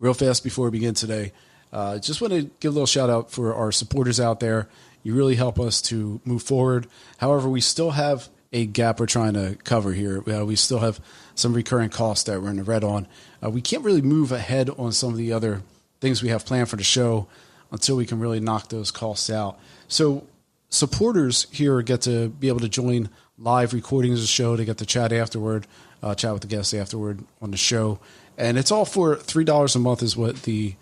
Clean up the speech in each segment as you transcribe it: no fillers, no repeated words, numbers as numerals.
Real fast before we begin today, just want to give a little shout out for our supporters out there. You really help us to move forward. However, we still have a gap we're trying to cover here. We still have some recurring costs that we're in the red on. We can't really move ahead on some of the other things we have planned for the show until we can really knock those costs out. So supporters here get to be able to join live recordings of the show. They get to chat afterward, chat with the guests afterward on the show. And it's all for $3 a month is what the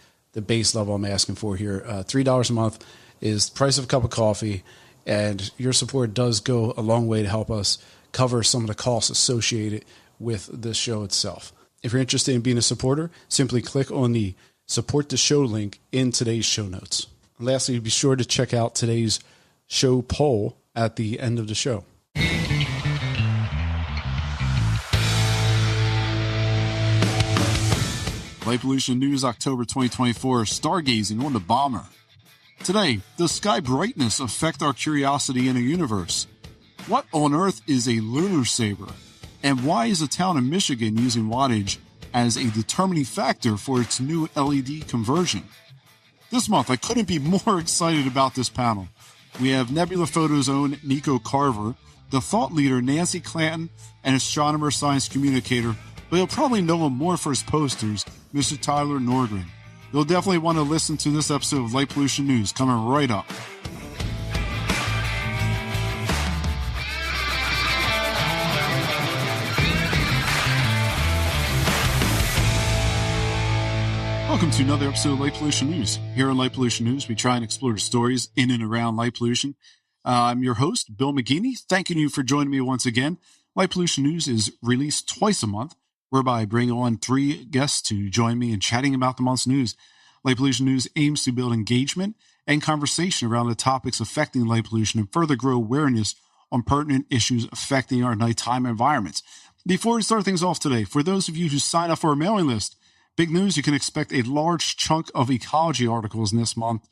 base level I'm asking for here. $3 a month is the price of a cup of coffee. And your support does go a long way to help us cover some of the costs associated with the show itself. If you're interested in being a supporter, simply click on the support the show link in today's show notes. And lastly, be sure to check out today's show poll at the end of the show. Light Pollution News, October 2024, Stargazing on the Bomber. Today, does sky brightness affect our curiosity in a universe? What on earth is a LUNARSABER? And why is a town in Michigan using wattage as a determining factor for its new LED conversion? This month, I couldn't be more excited about this panel. We have Nebula Photo's own Nico Carver, the thought leader Nancy Clanton, and astronomer science communicator, but you'll probably know him more for his posters, Mr. Tyler Nordgren. You'll definitely want to listen to this episode of Light Pollution News coming right up. Welcome to another episode of Light Pollution News. Here on Light Pollution News, we try and explore the stories in and around light pollution. I'm your host, Bill McGeaney, thanking you for joining me once again. Light Pollution News is released twice a month, whereby I bring on 3 guests to join me in chatting about the month's news. Light Pollution News aims to build engagement and conversation around the topics affecting light pollution and further grow awareness on pertinent issues affecting our nighttime environments. Before we start things off today, for those of you who sign up for our mailing list, big news, you can expect a large chunk of ecology articles in this month,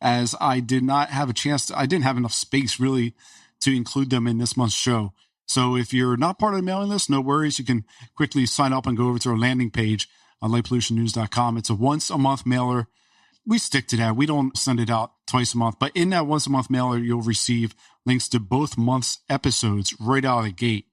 as I didn't have enough space really to include them in this month's show. So if you're not part of the mailing list, no worries. You can quickly sign up and go over to our landing page on lightpollutionnews.com. It's a once-a-month mailer. We stick to that. We don't send it out twice a month. But in that once-a-month mailer, you'll receive links to both months' episodes right out of the gate.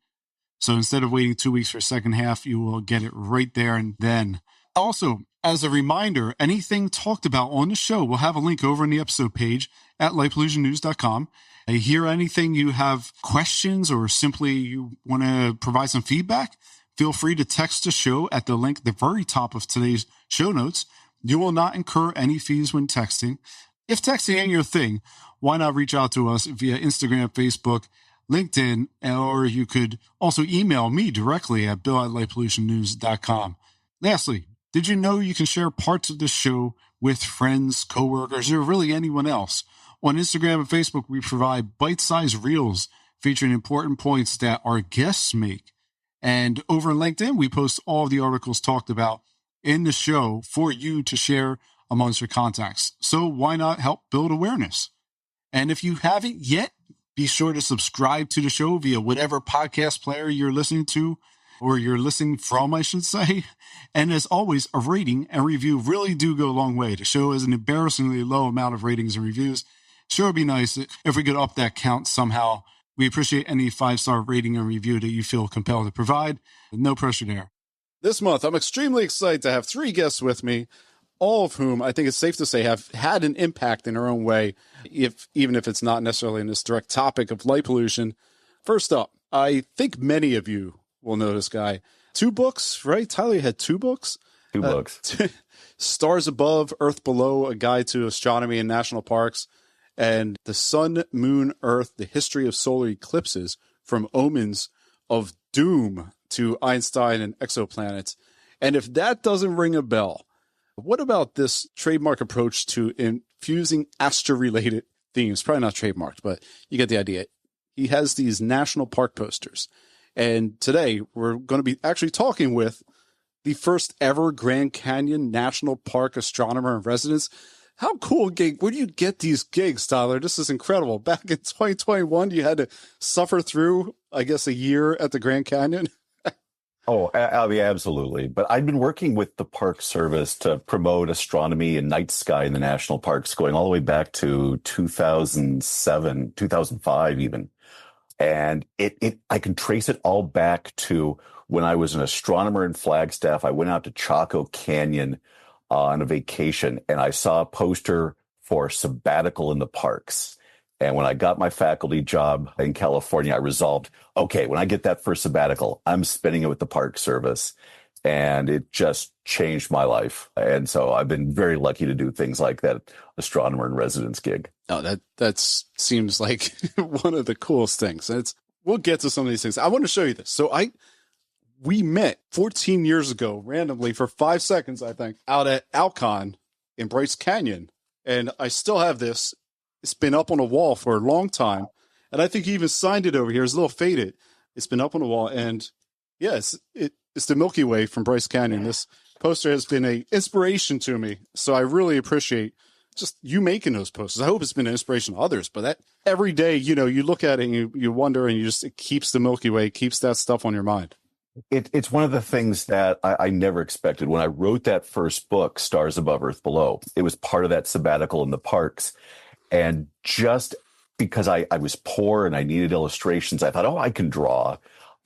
So instead of waiting 2 weeks for a second half, you will get it right there and then. Also, as a reminder, anything talked about on the show will have a link over in the episode page at lightpollutionnews.com. Hear anything you have questions or simply you want to provide some feedback, feel free to text the show at the link at the very top of today's show notes. You will not incur any fees when texting. If texting ain't your thing, why not reach out to us via Instagram, Facebook, LinkedIn, or you could also email me directly at bill@lightpollutionnews.com. Lastly, did you know you can share parts of the show with friends, coworkers, or really anyone else? On Instagram and Facebook, we provide bite-sized reels featuring important points that our guests make. And over on LinkedIn, we post all of the articles talked about in the show for you to share amongst your contacts. So why not help build awareness? And if you haven't yet, be sure to subscribe to the show via whatever podcast player you're listening to, or you're listening from, I should say. And as always, a rating and review really do go a long way. The show has an embarrassingly low amount of ratings and reviews. Sure, it'd be nice if we could up that count somehow. We appreciate any 5-star rating and review that you feel compelled to provide. No pressure there. This month, I'm extremely excited to have 3 guests with me, all of whom I think it's safe to say have had an impact in their own way, even if it's not necessarily in this direct topic of light pollution. First up, I think many of you will know this guy. 2 books, right? Tyler, you had 2 books? 2 books. Stars Above, Earth Below, A Guide to Astronomy in National Parks, and The Sun, Moon, Earth, The History of Solar Eclipses, From Omens of Doom to Einstein and Exoplanets. And if that doesn't ring a bell, what about this trademark approach to infusing astro-related themes? Probably not trademarked, but you get the idea. He has these national park posters. And today we're going to be actually talking with the first ever Grand Canyon National Park astronomer in residence. How cool gig. Where do you get these gigs, Tyler? This is incredible. Back in 2021, you had to suffer through, I guess, a year at the Grand Canyon. Oh, I mean, absolutely. But I've been working with the Park Service to promote astronomy and night sky in the national parks going all the way back to 2007, 2005 even. And I can trace it all back to when I was an astronomer in Flagstaff. I went out to Chaco Canyon on a vacation and I saw a poster for sabbatical in the parks. And when I got my faculty job in California, I resolved, okay, when I get that first sabbatical, I'm spending it with the Park Service. And it just changed my life. And so I've been very lucky to do things like that astronomer in residence gig. Oh, that seems like one of the coolest things. We'll get to some of these things. I want to show you this. So we met 14 years ago randomly for 5 seconds, I think, out at Alcon in Bryce Canyon. And I still have this. It's been up on a wall for a long time. And I think he even signed it over here. It's a little faded. It's been up on a wall. And yes, it's the Milky Way from Bryce Canyon. This poster has been an inspiration to me. So I really appreciate just you making those posters. I hope it's been an inspiration to others. But that every day, you look at it and you wonder, and it keeps the Milky Way, keeps that stuff on your mind. It's one of the things that I never expected. When I wrote that first book, Stars Above, Earth Below, it was part of that sabbatical in the parks. And just because I was poor and I needed illustrations, I thought, oh, I can draw.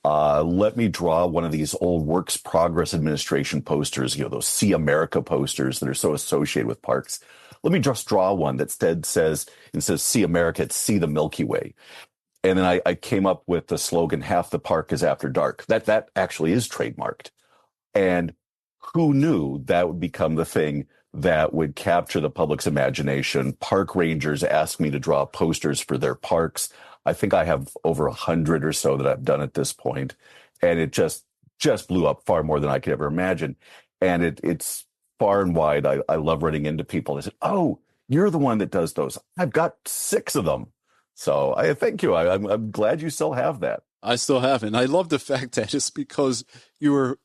Let me draw one of these old Works Progress Administration posters, those See America posters that are so associated with parks. Let me just draw one that says, See America, it's See the Milky Way. And then I came up with the slogan, half the park is after dark. That actually is trademarked. And who knew that would become the thing that would capture the public's imagination? Park rangers ask me to draw posters for their parks. I think I have over 100 or so that I've done at this point. And it just blew up far more than I could ever imagine. And it's far and wide. I love running into people. They said, oh, you're the one that does those. I've got 6 of them. So I thank you. I'm glad you still have that. I still have it. And I love the fact that it's because you were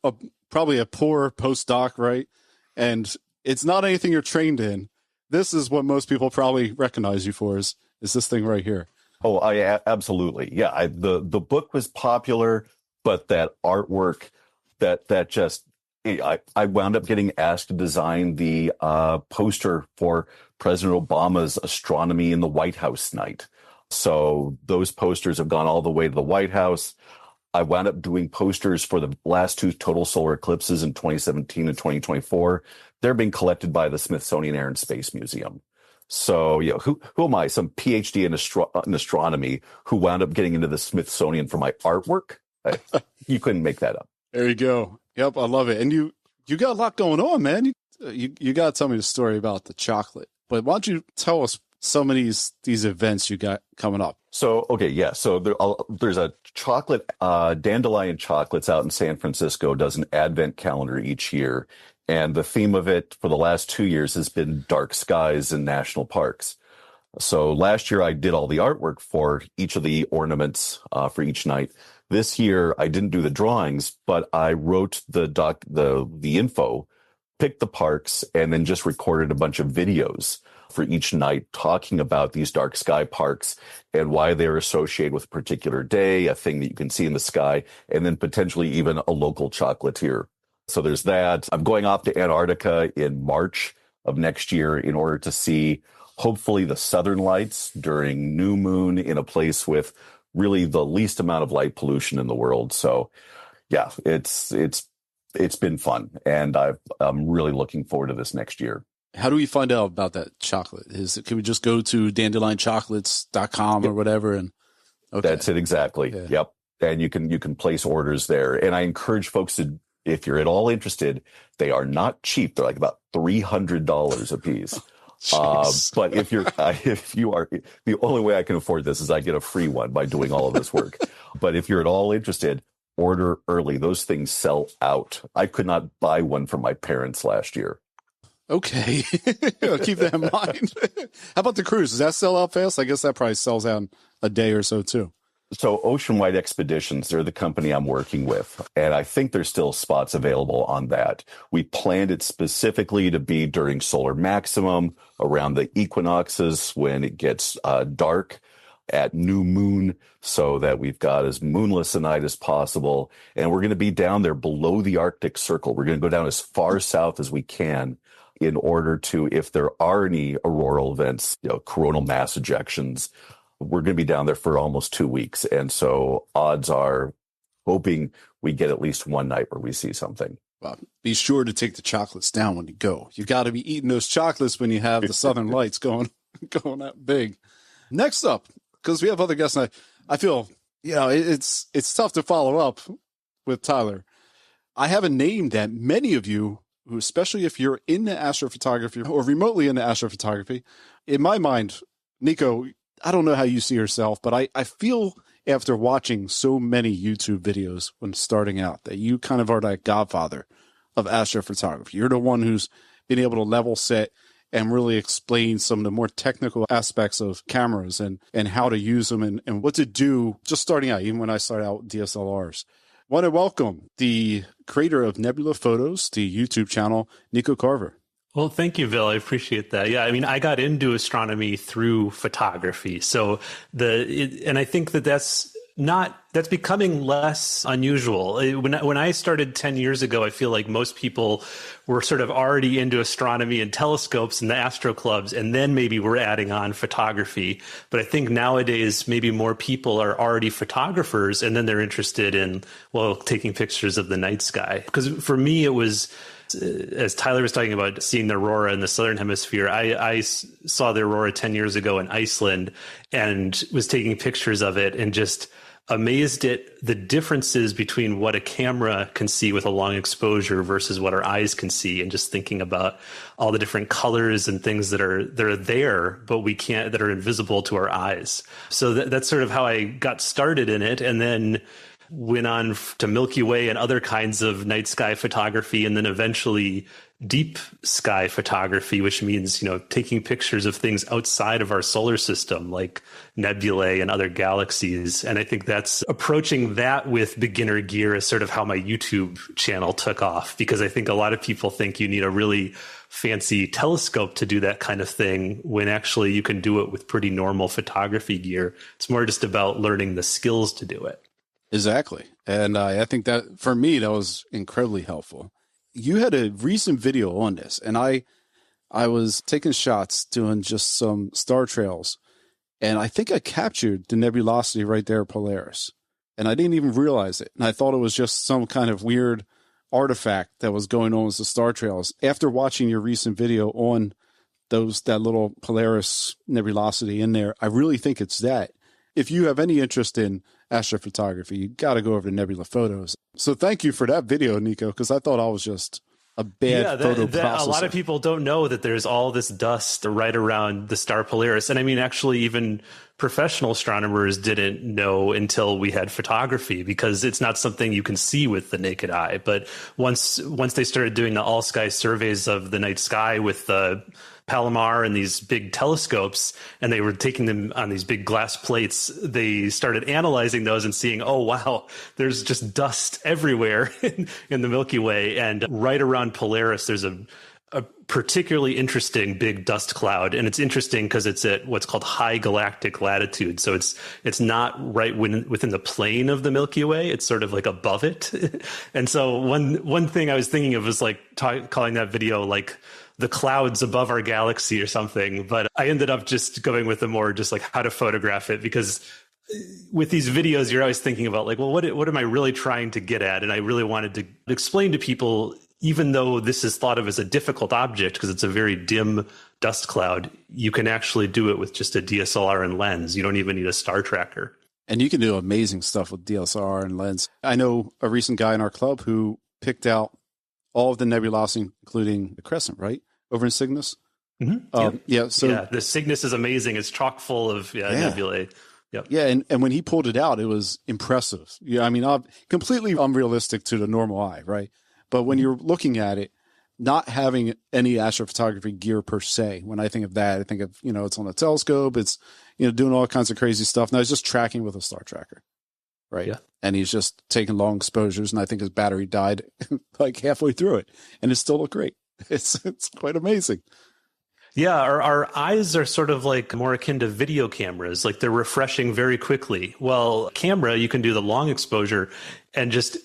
probably a poor postdoc, right? And it's not anything you're trained in. This is what most people probably recognize you for is this thing right here. Oh, absolutely. Yeah. The book was popular, but that artwork that just, I wound up getting asked to design the poster for President Obama's Astronomy in the White House night. So those posters have gone all the way to the White House. I wound up doing posters for the last 2 total solar eclipses in 2017 and 2024. They're being collected by the Smithsonian Air and Space Museum. So, who am I? Some PhD in astronomy who wound up getting into the Smithsonian for my artwork? You couldn't make that up. There you go. Yep, I love it. And you got a lot going on, man. You got to tell me the story about the chocolate. But why don't you tell us some of these events you got coming up? So, okay, yeah. So there's a chocolate, Dandelion Chocolates out in San Francisco does an advent calendar each year. And the theme of it for the last 2 years has been dark skies in national parks. So last year I did all the artwork for each of the ornaments for each night. This year I didn't do the drawings, but I wrote the info, picked the parks, and then just recorded a bunch of videos for each night talking about these dark sky parks and why they're associated with a particular day, a thing that you can see in the sky, and then potentially even a local chocolatier. So there's that. I'm going off to Antarctica in March of next year in order to see hopefully the southern lights during new moon in a place with really the least amount of light pollution in the world. So yeah, it's been fun. And I'm really looking forward to this next year. How do we find out about that chocolate? Can we just go to dandelionchocolates.com or whatever? And okay. That's it. Exactly. Yeah. Yep. And you can place orders there. And I encourage folks to, if you're at all interested, they are not cheap. They're like about $300 a piece. But if you are, the only way I can afford this is I get a free one by doing all of this work. But if you're at all interested, order early. Those things sell out. I could not buy one for my parents last year. Okay. I'll keep that in mind. How about the cruise? Does that sell out fast? I guess that probably sells out in a day or so too. So Oceanwide Expeditions, they're the company I'm working with. And I think there's still spots available on that. We planned it specifically to be during solar maximum, around the equinoxes when it gets dark. at new moon so that we've got as moonless a night as possible. And we're going to be down there below the Arctic Circle. We're going to go down as far south as we can in order to, if there are any auroral events, coronal mass ejections, we're going to be down there for almost 2 weeks. And so odds are hoping we get at least one night where we see something. Well, be sure to take the chocolates down when you go. You got to be eating those chocolates when you have the Southern Lights going that big. Next up, because we have other guests, and I feel, it's tough to follow up with Tyler. I have a name that many of you, who, especially if you're into astrophotography or remotely into astrophotography, in my mind, Nico, I don't know how you see yourself, but I feel after watching so many YouTube videos when starting out that you kind of are that godfather of astrophotography. You're the one who's been able to level set and really explain some of the more technical aspects of cameras and how to use them and what to do just starting out, even when I started out with DSLRs. I want to welcome the creator of Nebula Photos, the YouTube channel, Nico Carver. Well, thank you, Bill. I appreciate that. Yeah, I mean, I got into astronomy through photography. So and I think that's becoming less unusual. When I started 10 years ago, I feel like most people were sort of already into astronomy and telescopes and the astro clubs, and then maybe we're adding on photography. But I think nowadays maybe more people are already photographers, and then they're interested in, taking pictures of the night sky. Because for me, it was, as Tyler was talking about seeing the aurora in the southern hemisphere, I saw the aurora 10 years ago in Iceland and was taking pictures of it and just amazed at the differences between what a camera can see with a long exposure versus what our eyes can see, and just thinking about all the different colors and things that are there, but we can't, that are invisible to our eyes. So that's sort of how I got started in it. And then went on to Milky Way and other kinds of night sky photography, and then eventually deep sky photography, which means, taking pictures of things outside of our solar system, like nebulae and other galaxies. And I think that's approaching that with beginner gear is sort of how my YouTube channel took off, because I think a lot of people think you need a really fancy telescope to do that kind of thing, when actually you can do it with pretty normal photography gear. It's more just about learning the skills to do it. Exactly. And I think that for me, that was incredibly helpful. You had a recent video on this, and I was taking shots doing just some star trails, and I think I captured the nebulosity right there at Polaris, and I didn't even realize it. And I thought it was just some kind of weird artifact that was going on with the star trails. After watching your recent video on that little Polaris nebulosity in there, I really think it's that. If you have any interest in astrophotography, you got to go over to Nebula Photos. So thank you for that video, Nico, because I thought I was just a bad photo processor. A lot of people don't know that there's all this dust right around the star Polaris. And I mean, actually, even professional astronomers didn't know until we had photography, because it's not something you can see with the naked eye. But once they started doing the all sky surveys of the night sky with the Palomar and these big telescopes, and they were taking them on these big glass plates, they started analyzing those and seeing, oh, wow, there's just dust everywhere in the Milky Way. And right around Polaris, there's a particularly interesting big dust cloud. And it's interesting because it's at what's called high galactic latitude. So it's not right within the plane of the Milky Way. It's sort of like above it. And so one thing I was thinking of was like calling that video like the clouds above our galaxy or something. But I ended up just going with the more just like how to photograph it, because with these videos, you're always thinking about like, well, what am I really trying to get at? And I really wanted to explain to people, even though this is thought of as a difficult object because it's a very dim dust cloud, you can actually do it with just a DSLR and lens. You don't even need a star tracker. And you can do amazing stuff with DSLR and lens. I know a recent guy in our club who picked out all of the nebulosity, including the crescent, right? Over in Cygnus. Mm-hmm. Yeah. The Cygnus is amazing. It's chock full of nebulae. Yep. Yeah. And when he pulled it out, it was impressive. Yeah. I mean, completely unrealistic to the normal eye. Right. But when you're looking at it, not having any astrophotography gear per se, when I think of that, I think of, it's on a telescope, it's, doing all kinds of crazy stuff. Now he's just tracking with a star tracker. Right. Yeah. And he's just taking long exposures. And I think his battery died like halfway through it, and it still looked great. It's quite amazing. Yeah, our eyes are sort of like more akin to video cameras, like they're refreshing very quickly. Well, camera, you can do the long exposure and just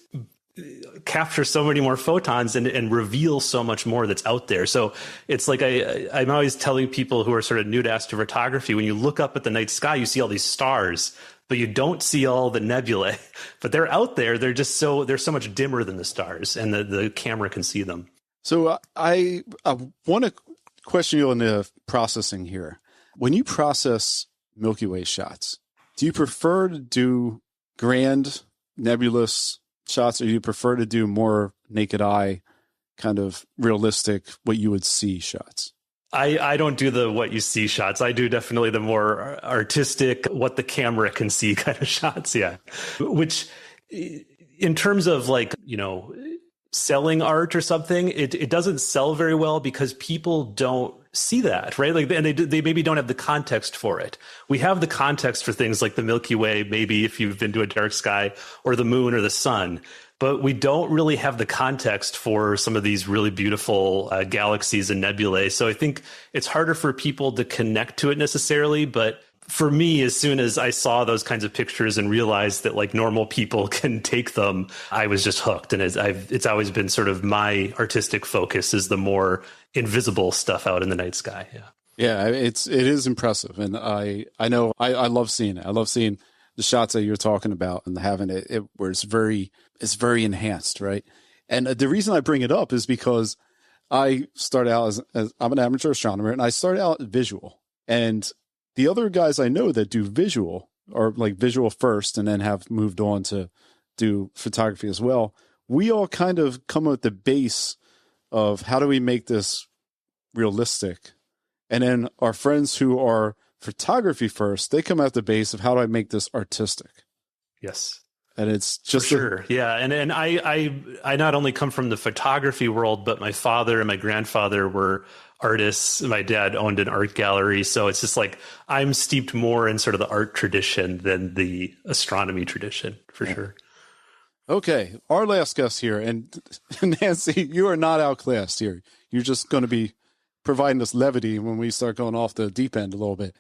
capture so many more photons and reveal so much more that's out there. So it's like I'm always telling people who are sort of new to astrophotography, when you look up at the night sky, you see all these stars, but you don't see all the nebulae. But they're out there. They're so much dimmer than the stars, and the camera can see them. So I want to question you on the processing here. When you process Milky Way shots, do you prefer to do grand nebulous shots, or do you prefer to do more naked eye, kind of realistic, what you would see shots? I don't do the what you see shots. I do definitely the more artistic, what the camera can see kind of shots. Yeah. Which in terms of like, selling art or something, it doesn't sell very well because people don't see that, right? Like, and they maybe don't have the context for it. We have the context for things like the Milky Way, maybe if you've been to a dark sky, or the moon or the sun, but we don't really have the context for some of these really beautiful galaxies and nebulae. So I think it's harder for people to connect to it necessarily, but for me, as soon as I saw those kinds of pictures and realized that like normal people can take them, I was just hooked. And it's always been sort of my artistic focus is the more invisible stuff out in the night sky. Yeah. Yeah, it is impressive. And I know I love seeing it. I love seeing the shots that you're talking about and having it where it's very enhanced. Right. And the reason I bring it up is because I started out as I'm an amateur astronomer, and I started out visual, and the other guys I know that do visual are like visual first and then have moved on to do photography as well. We all kind of come at the base of how do we make this realistic? And then our friends who are photography first, they come at the base of how do I make this artistic? Yes. And it's just for sure. Yeah. And I not only come from the photography world, but my father and my grandfather were artists. My dad owned an art gallery. So it's just like I'm steeped more in sort of the art tradition than the astronomy tradition, for sure. Okay. Our last guest here. And Nancy, you are not outclassed here. You're just going to be providing us levity when we start going off the deep end a little bit.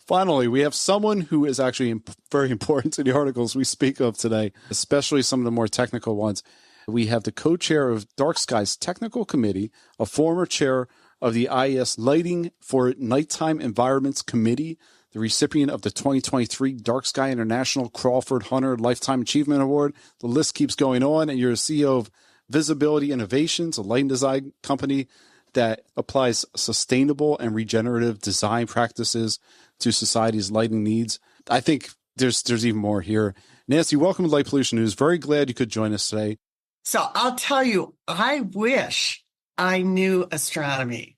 Finally, we have someone who is actually very important to the articles we speak of today, especially some of the more technical ones. We have the co-chair of Dark Skies Technical Committee, a former chair of the IES Lighting for Nighttime Environments Committee, the recipient of the 2023 Dark Sky International Crawford Hunter Lifetime Achievement Award. The list keeps going on, and you're a CEO of Visibility Innovations, a lighting design company that applies sustainable and regenerative design practices to society's lighting needs. I think there's even more here. Nancy, welcome to Light Pollution News. Very glad you could join us today. So I'll tell you, I wish I knew astronomy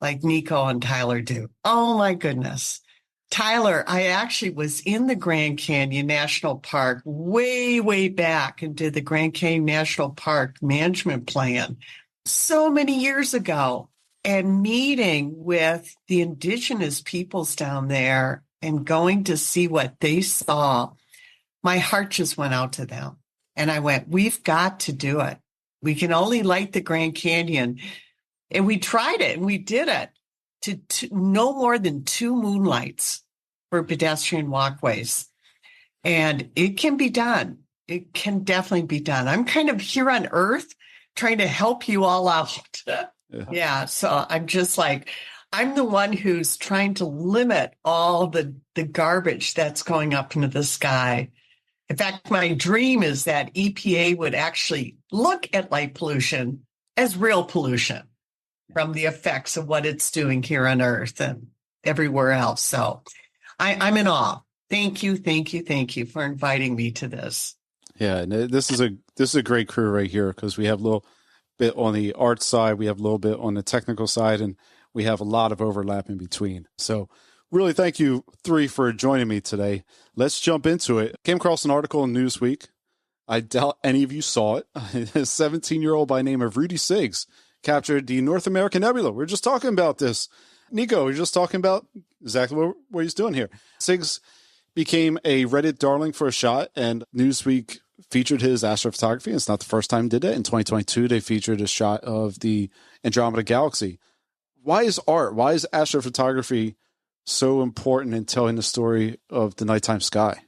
like Nico and Tyler do. Oh my goodness. Tyler, I actually was in the Grand Canyon National Park way, way back and did the Grand Canyon National Park management plan so many years ago, and meeting with the indigenous peoples down there and going to see what they saw. My heart just went out to them. And I went, we've got to do it. We can only light the Grand Canyon. And we tried it and we did it to no more than 2 moonlights for pedestrian walkways. And it can be done. It can definitely be done. I'm kind of here on Earth trying to help you all out. Yeah. So I'm just like, I'm the one who's trying to limit all the garbage that's going up into the sky. In fact, my dream is that EPA would actually look at light pollution as real pollution from the effects of what it's doing here on Earth and everywhere else. So I'm in awe. Thank you for inviting me to this. Yeah, and this is a great crew right here, because we have a little bit on the art side, we have a little bit on the technical side, and we have a lot of overlap in between. So really thank you 3 for joining me today. Let's jump into it. Came across an article in Newsweek. I doubt any of you saw it. A 17-year-old by the name of Rudy Siggs captured the North American Nebula. We're just talking about this. Nico, we're just talking about exactly what he's doing here. Siggs became a Reddit darling for a shot, and Newsweek featured his astrophotography. It's not the first time they did it. In 2022, they featured a shot of the Andromeda Galaxy. Why is art, why is astrophotography so important in telling the story of the nighttime sky?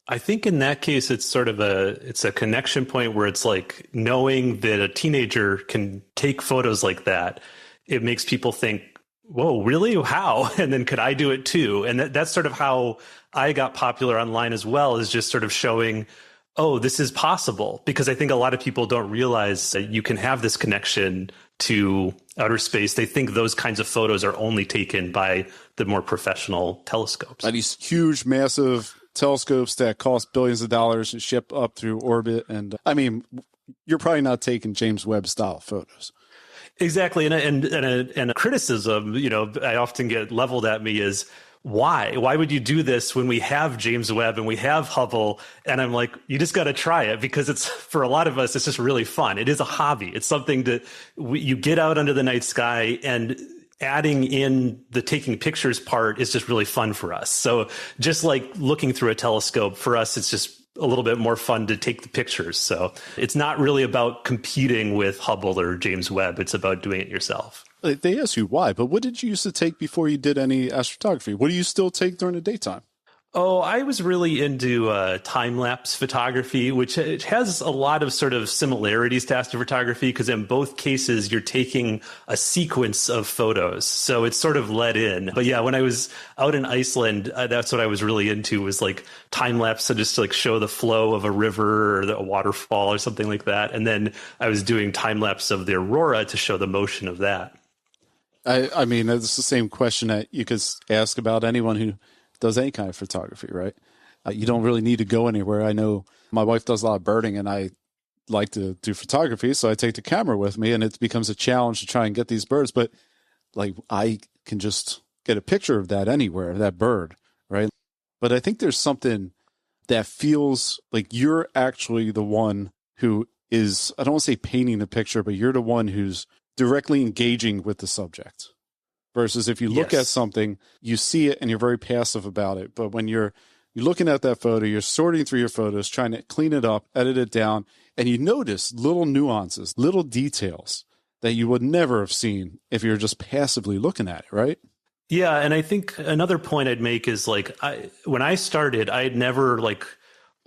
I think in that case, it's a connection point where it's like knowing that a teenager can take photos like that. It makes people think, whoa, really? How? And then could I do it too? And that's sort of how I got popular online as well, is just sort of showing, oh, this is possible. Because I think a lot of people don't realize that you can have this connection to outer space. They think those kinds of photos are only taken by the more professional telescopes. These huge, massive telescopes that cost billions of dollars and ship up through orbit. And I mean, you're probably not taking James Webb style photos. Exactly. And a criticism, I often get leveled at me is, why would you do this when we have James Webb and we have Hubble? And I'm like, you just got to try it, because it's, for a lot of us, it's just really fun. It is a hobby. It's something that you get out under the night sky, and adding in the taking pictures part is just really fun for us. So just like looking through a telescope, for us, it's just a little bit more fun to take the pictures. So it's not really about competing with Hubble or James Webb. It's about doing it yourself. They ask you why, but what did you used to take before you did any astrophotography? What do you still take during the daytime? Oh, I was really into time-lapse photography, which it has a lot of sort of similarities to astrophotography, because in both cases, you're taking a sequence of photos. So it's sort of let in. But yeah, when I was out in Iceland, that's what I was really into, was like time-lapse to just like show the flow of a river or a waterfall or something like that. And then I was doing time-lapse of the aurora to show the motion of that. I mean, it's the same question that you could ask about anyone who does any kind of photography, right? You don't really need to go anywhere. I know my wife does a lot of birding, and I like to do photography, so I take the camera with me, and it becomes a challenge to try and get these birds. But like, I can just get a picture of that anywhere, that bird, right? But I think there's something that feels like you're actually the one who is, I don't want to say painting the picture, but you're the one who's directly engaging with the subject. Versus if you look at something, you see it and you're very passive about it. But when you're looking at that photo, you're sorting through your photos, trying to clean it up, edit it down, and you notice little nuances, little details that you would never have seen if you're just passively looking at it, right? Yeah, and I think another point I'd make is like, when I started, I had never like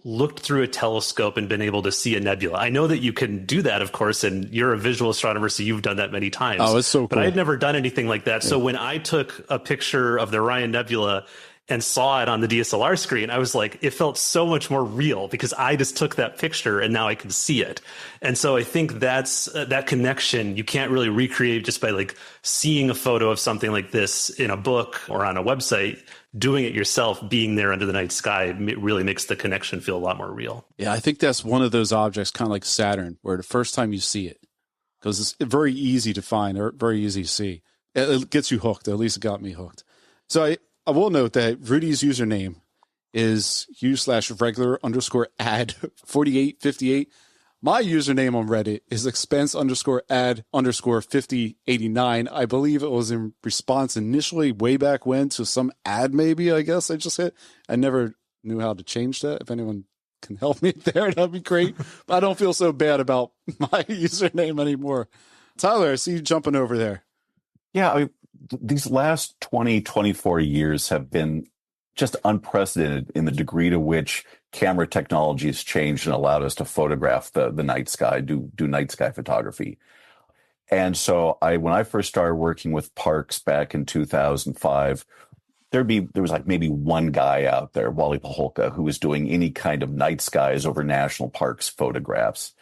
looked through a telescope and been able to see a nebula. I know that you can do that, of course, and you're a visual astronomer, so you've done that many times. Oh, it's so cool. But I had never done anything like that. Yeah. So when I took a picture of the Orion Nebula and saw it on the DSLR screen, I was like, it felt so much more real, because I just took that picture and now I can see it. And so I think that's that connection you can't really recreate just by like seeing a photo of something like this in a book or on a website. Doing it yourself, being there under the night sky, really makes the connection feel a lot more real. Yeah, I think that's one of those objects, kind of like Saturn, where the first time you see it, because it's very easy to find or very easy to see, it gets you hooked. At least it got me hooked. So I will note that Rudy's username is u/regular_ad4858. My username on Reddit is expense_ad_5089. I believe it was in response initially way back when to some ad, maybe, I guess I just hit. I never knew how to change that. If anyone can help me there, that'd be great. But I don't feel so bad about my username anymore. Tyler, I see you jumping over there. Yeah, I mean, these last 20, 24 years have been just unprecedented in the degree to which camera technology has changed and allowed us to photograph the night sky, do night sky photography. And so when I first started working with parks back in 2005, there was like maybe one guy out there, Wally Paholka, who was doing any kind of night skies over national parks photographs.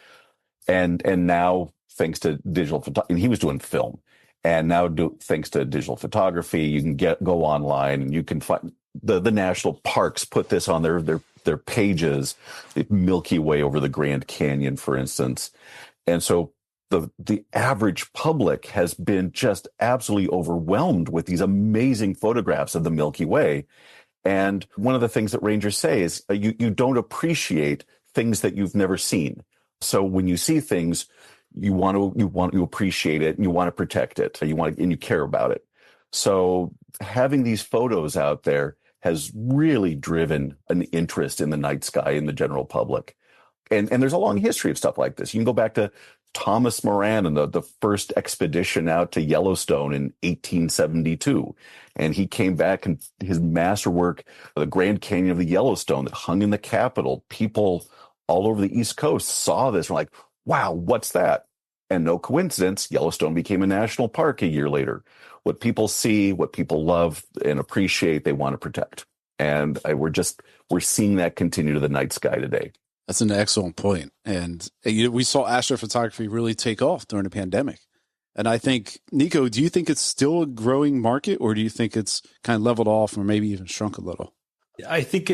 And now, thanks to digital photography, and he was doing film. And now, thanks to digital photography, you can go online and you can find the national parks put this on their pages, the Milky Way over the Grand Canyon, for instance. And so the average public has been just absolutely overwhelmed with these amazing photographs of the Milky Way. And one of the things that rangers say is you don't appreciate things that you've never seen. So when you see things, you want to appreciate it, and you want to protect it, and you care about it. So having these photos out there has really driven an interest in the night sky in the general public. And there's a long history of stuff like this. You can go back to Thomas Moran and the first expedition out to Yellowstone in 1872. And he came back, and his masterwork, the Grand Canyon of the Yellowstone that hung in the Capitol, people all over the East Coast saw this and were like, wow, what's that? And no coincidence, Yellowstone became a national park a year later. What people see, what people love and appreciate, they want to protect. And we're seeing that continue to the night sky today. That's an excellent point. And we saw astrophotography really take off during the pandemic. And I think, Nico, do you think it's still a growing market, or do you think it's kind of leveled off or maybe even shrunk a little? I think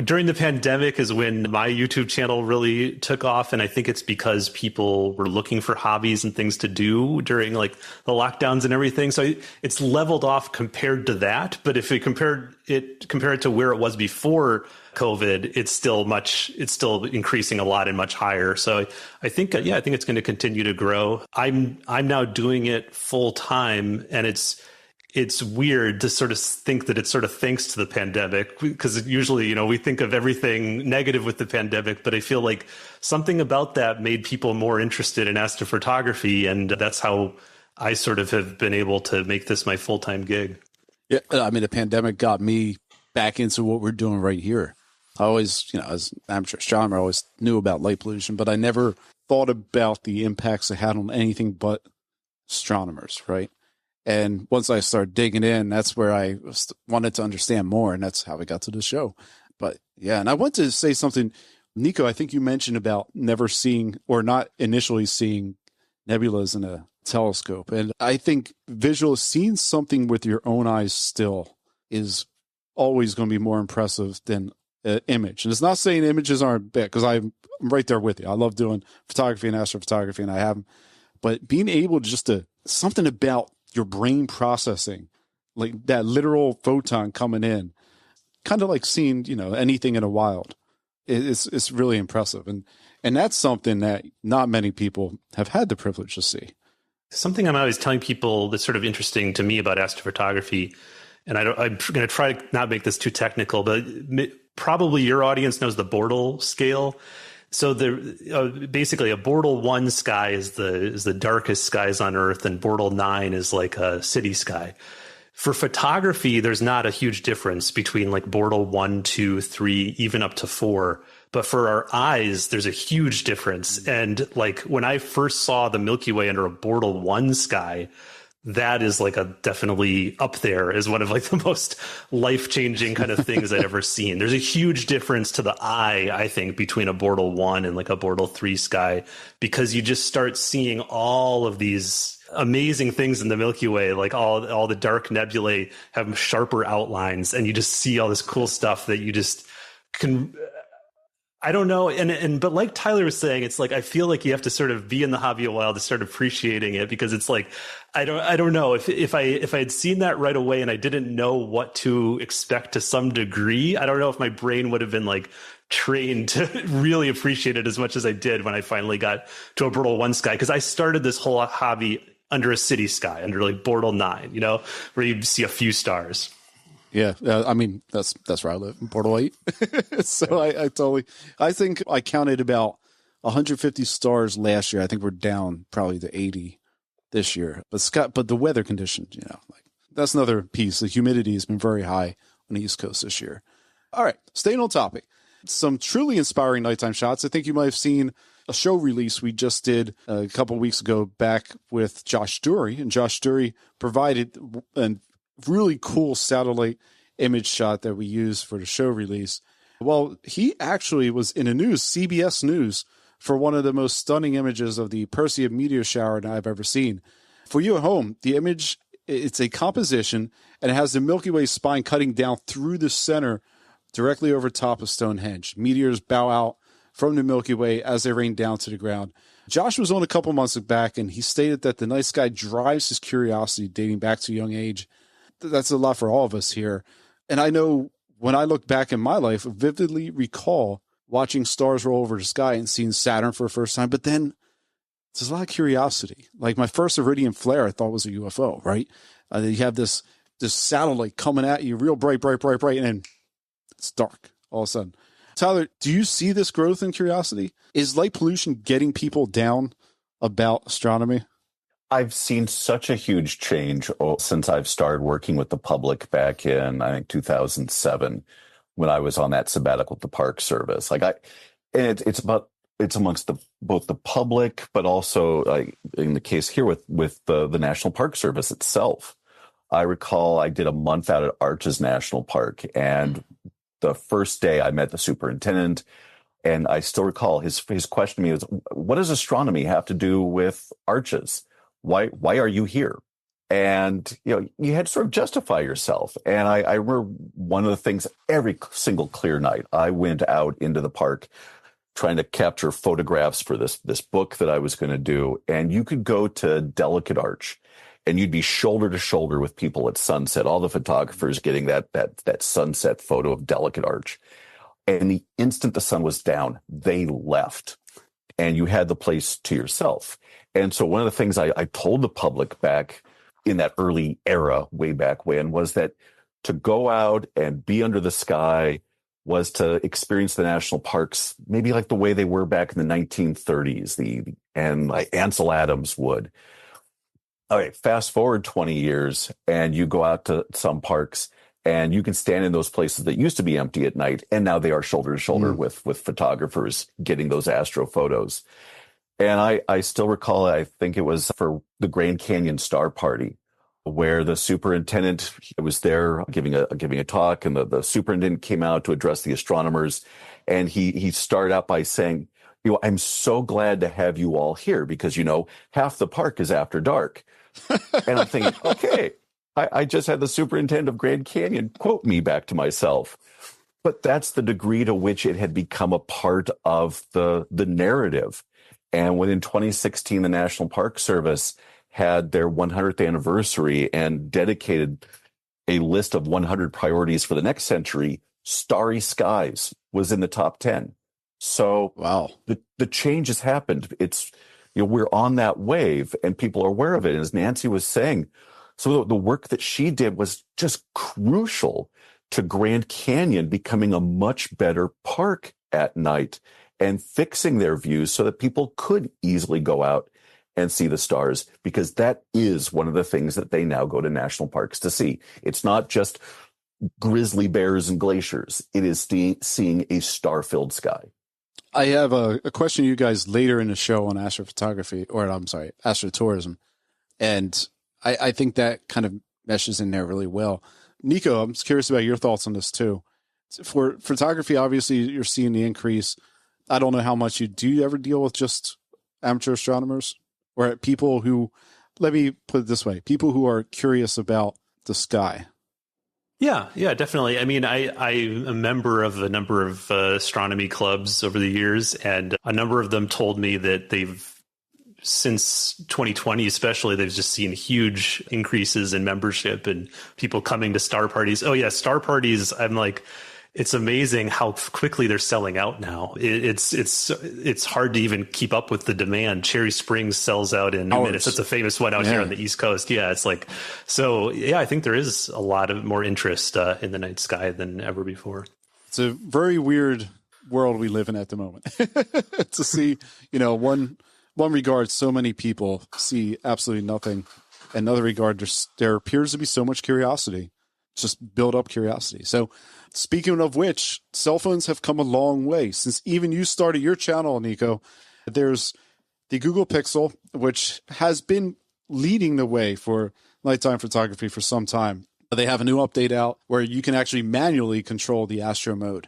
during the pandemic is when my YouTube channel really took off. And I think it's because people were looking for hobbies and things to do during like the lockdowns and everything. So it's leveled off compared to that. But if we compare it to where it was before COVID, it's still increasing a lot and much higher. So I think it's going to continue to grow. I'm now doing it full time, and it's weird to sort of think that it's sort of thanks to the pandemic, because usually, we think of everything negative with the pandemic, but I feel like something about that made people more interested in astrophotography. And that's how I sort of have been able to make this my full-time gig. Yeah. I mean, the pandemic got me back into what we're doing right here. I always, as an amateur astronomer, I always knew about light pollution, but I never thought about the impacts it had on anything but astronomers, right? And once I started digging in, that's where I wanted to understand more, and that's how I got to the show. But yeah, and I want to say something, Nico, I think you mentioned about never seeing or not initially seeing nebulas in a telescope. And I think seeing something with your own eyes still is always going to be more impressive than an image. And it's not saying images aren't bad, because I'm right there with you. I love doing photography and astrophotography, and I have them. But being able to something about your brain processing, like that literal photon coming in, kind of like seeing, anything in a wild. It's really impressive. And that's something that not many people have had the privilege to see. Something I'm always telling people that's sort of interesting to me about astrophotography, and I'm going to try to not make this too technical, but probably your audience knows the Bortle scale. So basically a Bortle 1 sky is the darkest skies on Earth, and Bortle 9 is like a city sky. For photography, there's not a huge difference between like Bortle 1, 2, 3, even up to 4. But for our eyes, there's a huge difference. And like when I first saw the Milky Way under a Bortle 1 sky, that is like definitely up there as one of like the most life-changing kind of things I'd ever seen. There's a huge difference to the eye, I think, between a Bortle 1 and like a Bortle 3 sky, because you just start seeing all of these amazing things in the Milky Way, like all the dark nebulae have sharper outlines, and you just see all this cool stuff that you just can. I don't know. But like Tyler was saying, it's like, I feel like you have to sort of be in the hobby a while to start appreciating it, because it's like, I don't know if I had seen that right away and I didn't know what to expect to some degree, I don't know if my brain would have been like trained to really appreciate it as much as I did when I finally got to a Bortle 1 sky. Cause I started this whole hobby under a city sky, under like Bortle 9, where you see a few stars. Yeah, I mean, that's where I live, in Portal 8. So I think I counted about 150 stars last year. I think we're down probably to 80 this year. But the weather conditions, like that's another piece. The humidity has been very high on the East Coast this year. All right, staying on topic. Some truly inspiring nighttime shots. I think you might have seen a show release we just did a couple of weeks ago back with Josh Dury, and Josh Dury provided an really cool satellite image shot that we used for the show release. Well, he actually was in CBS News, for one of the most stunning images of the Perseid meteor shower that I've ever seen. For you at home, the image, it's a composition, and it has the Milky Way spine cutting down through the center directly over top of Stonehenge. Meteors bow out from the Milky Way as they rain down to the ground. Josh was on a couple months back, and he stated that the night sky drives his curiosity dating back to a young age. That's a lot for all of us here. And I know when I look back in my life, I vividly recall watching stars roll over the sky and seeing Saturn for the first time. But then there's a lot of curiosity. Like my first Iridium flare, I thought was a UFO, right? You have this satellite coming at you real bright, and then it's dark all of a sudden. Tyler, do you see this growth in curiosity? Is light pollution getting people down about astronomy? I've seen such a huge change since I've started working with the public back in, I think, 2007, when I was on that sabbatical at the Park Service. It's amongst both the public, but also in the case here with the National Park Service itself. I recall I did a month out at Arches National Park, and the first day I met the superintendent, and I still recall his question to me was, "What does astronomy have to do with Arches? Why are you here?" And, you had to sort of justify yourself. And I remember one of the things, every single clear night, I went out into the park trying to capture photographs for this book that I was going to do. And you could go to Delicate Arch and you'd be shoulder to shoulder with people at sunset, all the photographers getting that sunset photo of Delicate Arch. And the instant the sun was down, they left. And you had the place to yourself. And so one of the things I told the public back in that early era, way back when, was that to go out and be under the sky was to experience the national parks maybe like the way they were back in the 1930s, and like Ansel Adams would. All right, fast forward 20 years, and you go out to some parks, and you can stand in those places that used to be empty at night, and now they are shoulder to shoulder with photographers getting those astro photos. And I still recall, I think it was for the Grand Canyon Star Party, where the superintendent was there giving a talk, and the superintendent came out to address the astronomers, and he started out by saying, "I'm so glad to have you all here because, half the park is after dark." And I'm thinking, okay, I just had the superintendent of Grand Canyon quote me back to myself. But that's the degree to which it had become a part of the narrative. And within 2016, the National Park Service had their 100th anniversary and dedicated a list of 100 priorities for the next century. Starry skies was in the top 10. So wow, the change has happened. It's, we're on that wave and people are aware of it. And as Nancy was saying, so the work that she did was just crucial to Grand Canyon becoming a much better park at night and fixing their views so that people could easily go out and see the stars, because that is one of the things that they now go to national parks to see. It's not just grizzly bears and glaciers. It is seeing a star-filled sky. I have a question to you guys later in the show on astrophotography, or I'm sorry, astrotourism. And I think that kind of meshes in there really well. Nico, I'm curious about your thoughts on this too. For photography, obviously you're seeing the increase. I don't know how much do you ever deal with just amateur astronomers or people who, let me put it this way, people who are curious about the sky? Yeah, definitely. I mean, I'm a member of a number of astronomy clubs over the years, and a number of them told me that since 2020 especially, they've just seen huge increases in membership and people coming to star parties. Oh yeah, star parties, I'm like, it's amazing how quickly they're selling out now. It's hard to even keep up with the demand. Cherry Springs sells out in minutes. It's a famous one out here on the East Coast. Yeah, it's like, so yeah, I think there is a lot of more interest in the night sky than ever before. It's a very weird world we live in at the moment to see, one regard, so many people see absolutely nothing. Another regard, there appears to be so much curiosity, just build up curiosity. So speaking of which, cell phones have come a long way since even you started your channel, Nico. There's the Google Pixel, which has been leading the way for nighttime photography for some time. They have a new update out where you can actually manually control the astro mode.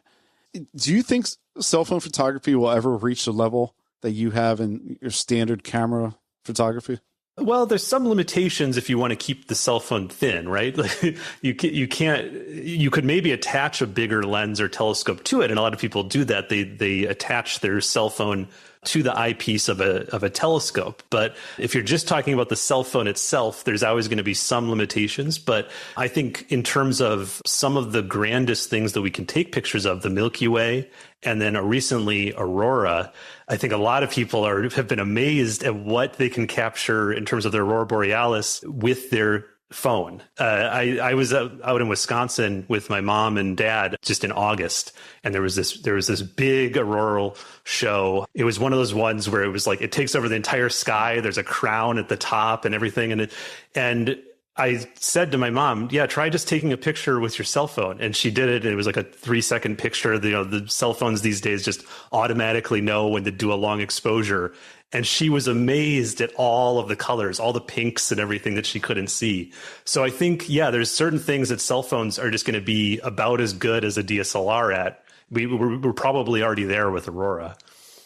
Do you think cell phone photography will ever reach the level that you have in your standard camera photography? Well, there's some limitations if you want to keep the cell phone thin, right? Like you could maybe attach a bigger lens or telescope to it, and a lot of people do that. They attach their cell phone to the eyepiece of a telescope. But if you're just talking about the cell phone itself, there's always going to be some limitations. But I think in terms of some of the grandest things that we can take pictures of, the Milky Way, and then recently Aurora, I think a lot of people have been amazed at what they can capture in terms of their Aurora Borealis with their phone. I was out in Wisconsin with my mom and dad just in August, and there was this big auroral show. It was one of those ones where it was like it takes over the entire sky. There's a crown at the top and everything, and I said to my mom, yeah, try just taking a picture with your cell phone. And she did it. And it was like a 3-second picture. The cell phones these days just automatically know when to do a long exposure. And she was amazed at all of the colors, all the pinks and everything that she couldn't see. So I think, yeah, there's certain things that cell phones are just going to be about as good as a DSLR at. We're probably already there with Aurora.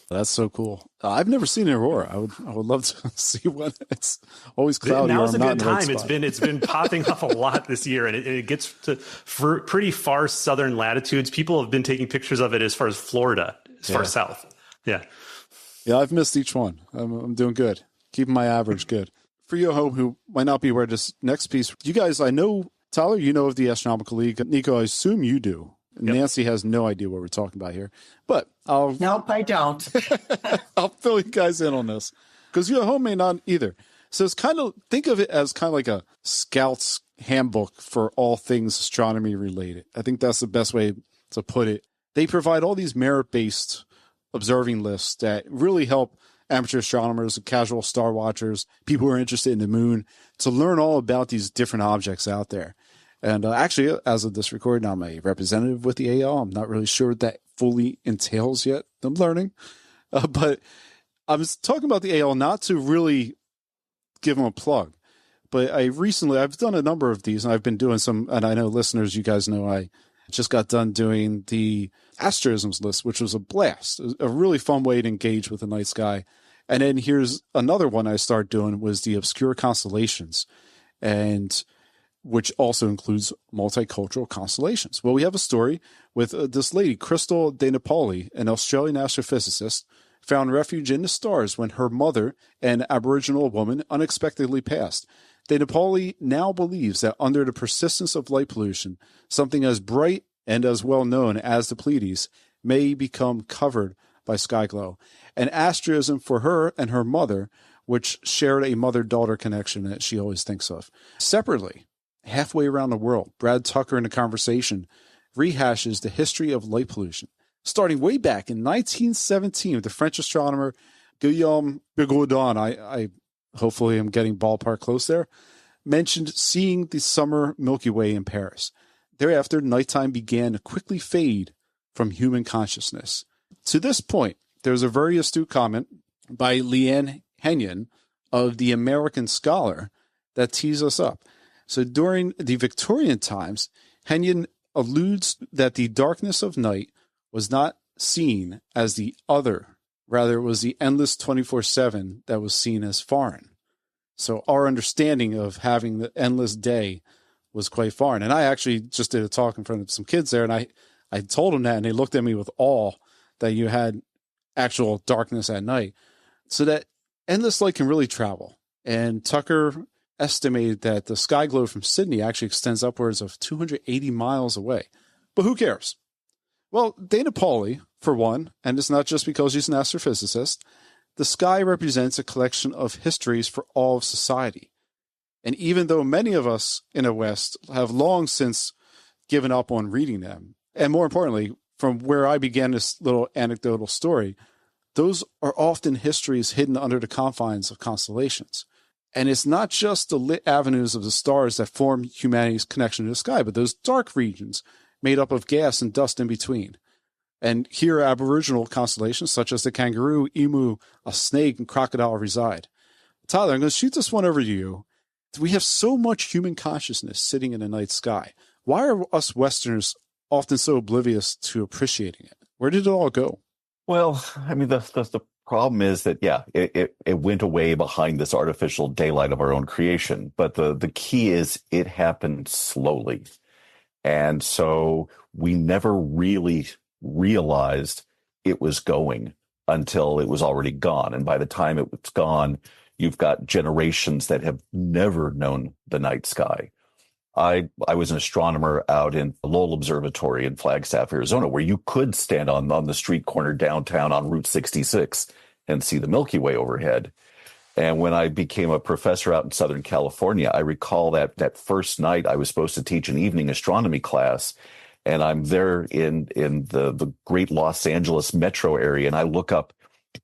That's so cool. I've never seen an aurora. I would love to see one. It's always cloudy. Now's a good time. It's been popping up a lot this year, and it gets to for pretty far southern latitudes. People have been taking pictures of it as far as Florida, as far south. Yeah. Yeah, I've missed each one. I'm doing good. Keeping my average good. For you at home who might not be aware of this next piece, you guys, I know, Tyler, you know of the Astronomical League. Nico, I assume you do. Yep. Nancy has no idea what we're talking about here, but Nope, I don't. I'll fill you guys in on this because you at home may not either. So it's think of it as kind of like a scout's handbook for all things astronomy related. I think that's the best way to put it. They provide all these merit-based observing lists that really help amateur astronomers, casual star watchers, people who are interested in the moon to learn all about these different objects out there. And actually, as of this recording, I'm a representative with the AL. I'm not really sure what that fully entails yet. I'm learning. But I was talking about the AL not to really give them a plug. But I've done a number of these, and I've been doing some, and I know listeners, you guys know I just got done doing the asterisms list, which was a blast. A really fun way to engage with the night sky. And then here's another one I started doing was the obscure constellations. And which also includes multicultural constellations. Well, we have a story with this lady, Crystal De Napoli, an Australian astrophysicist, found refuge in the stars when her mother, an Aboriginal woman, unexpectedly passed. De Napoli now believes that under the persistence of light pollution, something as bright and as well known as the Pleiades may become covered by sky glow. An asterism for her and her mother, which shared a mother-daughter connection that she always thinks of. Separately, halfway around the world, Brad Tucker in a conversation rehashes the history of light pollution. Starting way back in 1917 with the French astronomer Guillaume Bigourdon, I hopefully am getting ballpark close there, mentioned seeing the summer Milky Way in Paris. Thereafter, nighttime began to quickly fade from human consciousness. To this point, there's a very astute comment by Leanne Henyon of The American Scholar that tees us up. So during the Victorian times, Henyon alludes that the darkness of night was not seen as the other. Rather, it was the endless 24/7 that was seen as foreign. So our understanding of having the endless day was quite foreign. And I actually just did a talk in front of some kids there, and I told them that, and they looked at me with awe that you had actual darkness at night. So that endless light can really travel. And Tucker estimated that the sky globe from Sydney actually extends upwards of 280 miles away. But who cares? Well, De Napoli, for one, and it's not just because she's an astrophysicist, the sky represents a collection of histories for all of society. And even though many of us in the West have long since given up on reading them, and more importantly, from where I began this little anecdotal story, those are often histories hidden under the confines of constellations. And it's not just the lit avenues of the stars that form humanity's connection to the sky, but those dark regions made up of gas and dust in between. And here aboriginal constellations such as the kangaroo, emu, a snake, and crocodile reside. Tyler, I'm going to shoot this one over to you. We have so much human consciousness sitting in the night sky. Why are us Westerners often so oblivious to appreciating it? Where did it all go? Well, I mean, the problem is that, yeah, it went away behind this artificial daylight of our own creation. But the key is it happened slowly. And so we never really realized it was going until it was already gone. And by the time it was gone, you've got generations that have never known the night sky. I was an astronomer out in Lowell Observatory in Flagstaff, Arizona, where you could stand on the street corner downtown on Route 66 and see the Milky Way overhead. And when I became a professor out in Southern California, I recall that first night I was supposed to teach an evening astronomy class. And I'm there in the great Los Angeles metro area. And I look up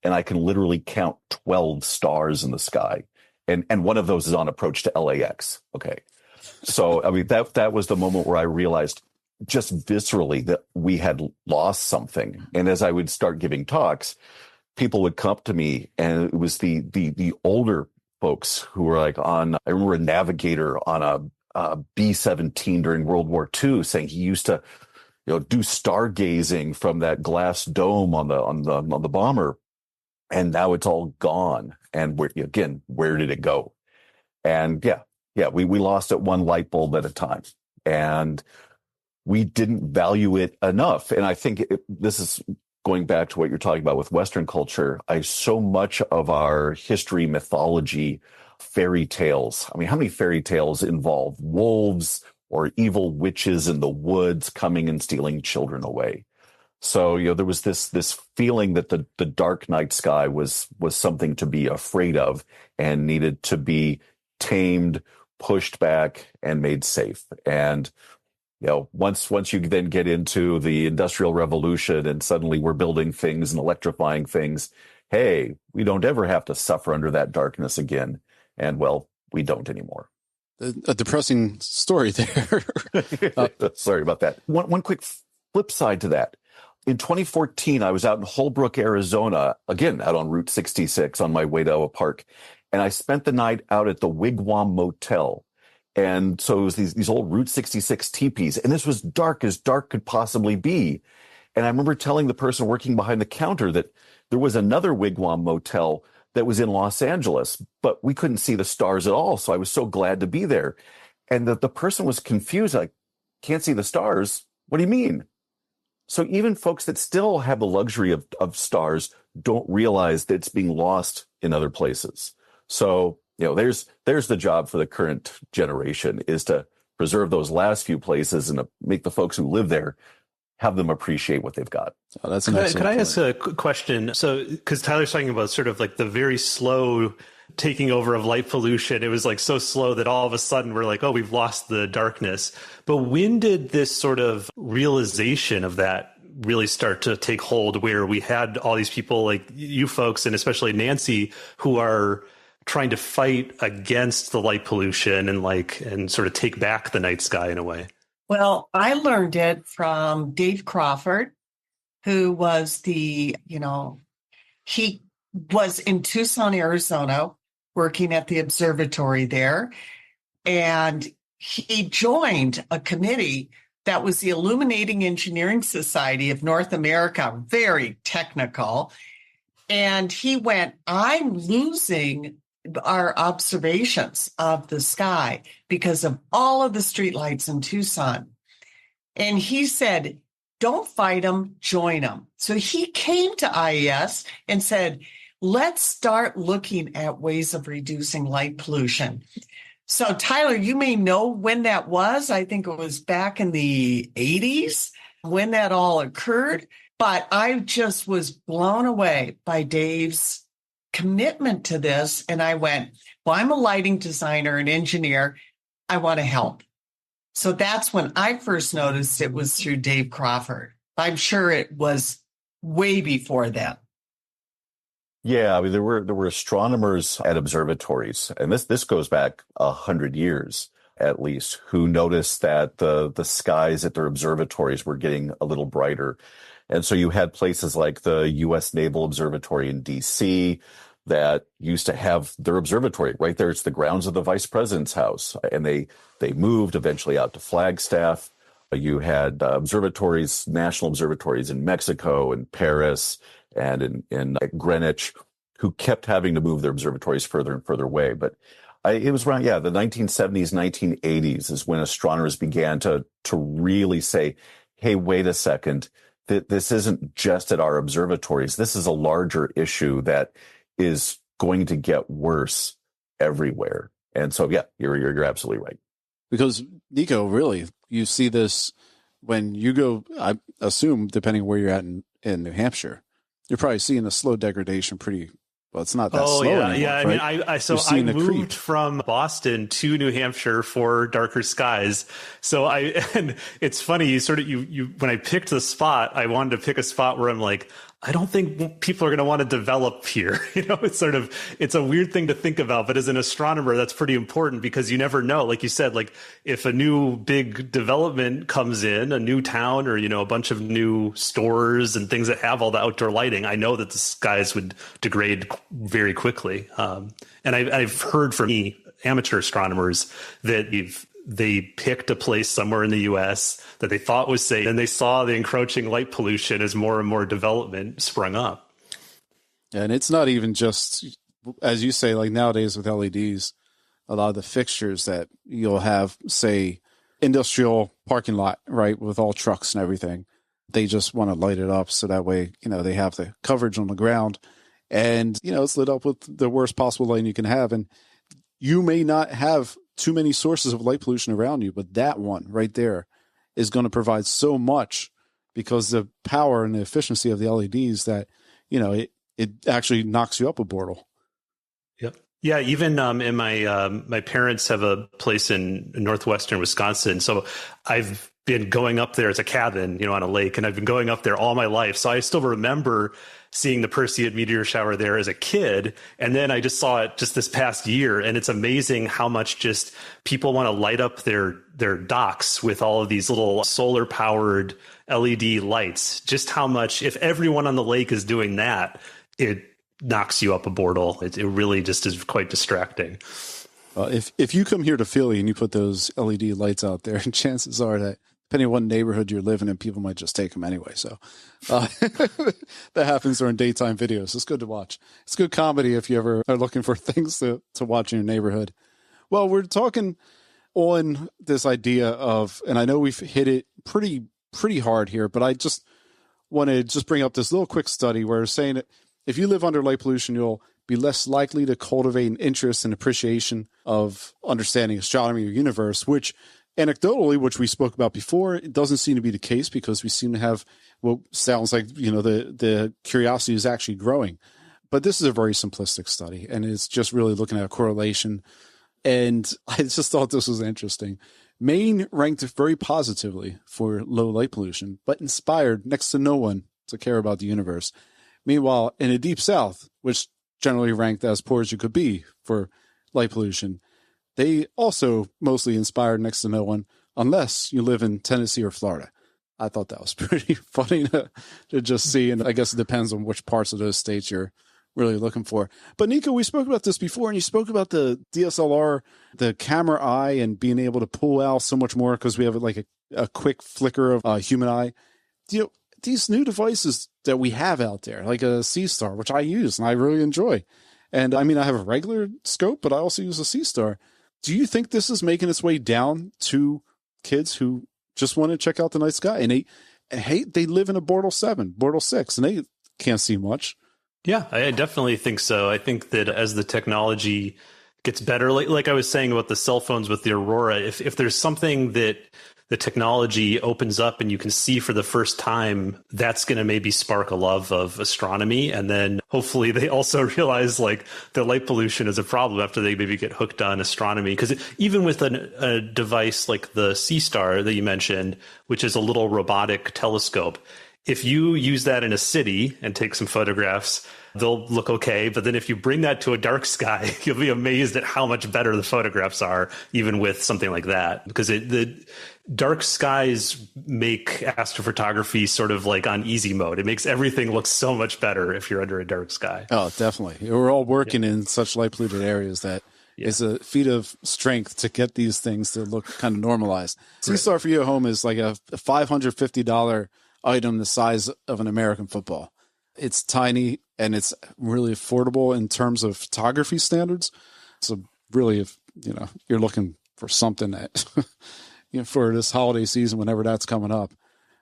and I can literally count 12 stars in the sky. And one of those is on approach to LAX. Okay. So, I mean, that was the moment where I realized just viscerally that we had lost something. And as I would start giving talks, people would come up to me, and it was the older folks who were like I remember a navigator on a B-17 during World War II saying he used to, do stargazing from that glass dome on the bomber, and now it's all gone. And where did it go? And we lost it one light bulb at a time, and we didn't value it enough. And I think this is going back to what you're talking about with Western culture. So much of our history, mythology, fairy tales. I mean, how many fairy tales involve wolves or evil witches in the woods coming and stealing children away? So, there was this feeling that the dark night sky was something to be afraid of and needed to be tamed, pushed back, and made safe. And once you then get into the Industrial Revolution and suddenly we're building things and electrifying things, hey, we don't ever have to suffer under that darkness again. And well, we don't anymore. A depressing story there. Sorry about that. One quick flip side to that. In 2014, I was out in Holbrook, Arizona, again, out on Route 66 on my way to Oa Park. And I spent the night out at the Wigwam Motel. And so it was these old Route 66 teepees. And this was dark as dark could possibly be. And I remember telling the person working behind the counter that there was another Wigwam Motel that was in Los Angeles, but we couldn't see the stars at all. So I was so glad to be there. And the person was confused. Like, can't see the stars? What do you mean? So even folks that still have the luxury of stars don't realize that it's being lost in other places. So, there's the job for the current generation, is to preserve those last few places and to make the folks who live there have them appreciate what they've got. Oh, that's an excellent Could I point. ask a quick question? So, because Tyler's talking about sort of like the very slow taking over of light pollution. It was like so slow that all of a sudden we're like, oh, we've lost the darkness. But when did this sort of realization of that really start to take hold, where we had all these people like you folks, and especially Nancy, who are trying to fight against the light pollution and sort of take back the night sky in a way? Well, I learned it from Dave Crawford, who was he was in Tucson, Arizona, working at the observatory there. And he joined a committee that was the Illuminating Engineering Society of North America, very technical. And he went, I'm losing our observations of the sky because of all of the streetlights in Tucson. And he said, don't fight them, join them. So he came to IES and said, let's start looking at ways of reducing light pollution. So Tyler, you may know when that was. I think it was back in the 80s when that all occurred. But I just was blown away by Dave's commitment to this. And I went, well, I'm a lighting designer and engineer. I want to help. So that's when I first noticed it was through Dave Crawford. I'm sure it was way before then. Yeah, I mean, there were astronomers at observatories, and this goes back 100 years at least, who noticed that the skies at their observatories were getting a little brighter. And so you had places like the U.S. Naval Observatory in D.C. that used to have their observatory right there. It's the grounds of the vice president's house. And they moved eventually out to Flagstaff. You had observatories, national observatories in Mexico and Paris and in Greenwich, who kept having to move their observatories further and further away. But it was around, the 1970s, 1980s is when astronomers began to really say, hey, wait a second. This isn't just at our observatories. This is a larger issue that is going to get worse everywhere. And so, you're absolutely right. Because, Nico, really, you see this when you go, I assume, depending where you're at in New Hampshire, you're probably seeing a slow degradation pretty Well, it's not that slow anymore, yeah. right? I moved from Boston to New Hampshire for darker skies. And it's funny, you when I picked the spot, I wanted to pick a spot where I'm like, I don't think people are going to want to develop here. It's a weird thing to think about, but as an astronomer, that's pretty important because you never know. Like you said, like if a new big development comes in, a new town or, a bunch of new stores and things that have all the outdoor lighting, I know that the skies would degrade very quickly. And I've heard from amateur astronomers that they picked a place somewhere in the U.S. that they thought was safe, and they saw the encroaching light pollution as more and more development sprung up. And it's not even just, as you say, like nowadays with LEDs, a lot of the fixtures that you'll have, say, industrial parking lot, right, with all trucks and everything, they just want to light it up so that way, they have the coverage on the ground, and, it's lit up with the worst possible lighting you can have. And you may not have too many sources of light pollution around you, but that one right there is going to provide so much because the power and the efficiency of the LEDs that, it actually knocks you up a bortle. Yep. Yeah. Even in my parents have a place in northwestern Wisconsin. So I've been going up there as a cabin, on a lake, and I've been going up there all my life. So I still remember seeing the Perseid meteor shower there as a kid. And then I just saw it just this past year. And it's amazing how much just people want to light up their docks with all of these little solar powered LED lights. Just how much, if everyone on the lake is doing that, it knocks you up a bortle. It really just is quite distracting. If you come here to Philly and you put those LED lights out there, chances are that depending on what neighborhood you're living in, people might just take them anyway. So that happens during daytime videos. It's good to watch. It's good comedy if you ever are looking for things to watch in your neighborhood. Well, we're talking on this idea of, and I know we've hit it pretty hard here, but I just want to just bring up this little quick study where it's saying that if you live under light pollution, you'll be less likely to cultivate an interest and appreciation of understanding astronomy or universe, which anecdotally, which we spoke about before, it doesn't seem to be the case because we seem to have what sounds like, the curiosity is actually growing. But this is a very simplistic study, and it's just really looking at a correlation. And I just thought this was interesting. Maine ranked very positively for low light pollution, but inspired next to no one to care about the universe. Meanwhile, in the Deep South, which generally ranked as poor as you could be for light pollution, they also mostly inspired next to no one, unless you live in Tennessee or Florida. I thought that was pretty funny to just see, and I guess it depends on which parts of those states you're really looking for. But Nico, we spoke about this before, and you spoke about the DSLR, the camera eye, and being able to pull out so much more because we have like a quick flicker of human eye. These new devices that we have out there, like a C-Star, which I use and I really enjoy. And I mean, I have a regular scope, but I also use a C-Star. Do you think this is making its way down to kids who just want to check out the night sky? And they live in a Bortle 7, Bortle 6, and they can't see much. Yeah, I definitely think so. I think that as the technology gets better, like I was saying about the cell phones with the Aurora, if there's something that the technology opens up and you can see for the first time, that's going to maybe spark a love of astronomy. And then hopefully they also realize like the light pollution is a problem after they maybe get hooked on astronomy. Because even with a device like the C-Star that you mentioned, which is a little robotic telescope, if you use that in a city and take some photographs, they'll look okay. But then if you bring that to a dark sky, you'll be amazed at how much better the photographs are, even with something like that. Because the dark skies make astrophotography sort of like on easy mode. It makes everything look so much better if you're under a dark sky. Oh, definitely. We're all working in such light polluted areas that it's a feat of strength to get these things to look kind of normalized. C-Star for you at home is like a $550 item the size of an American football. It's tiny and it's really affordable in terms of photography standards. So really, if you're looking for something that for this holiday season, whenever that's coming up.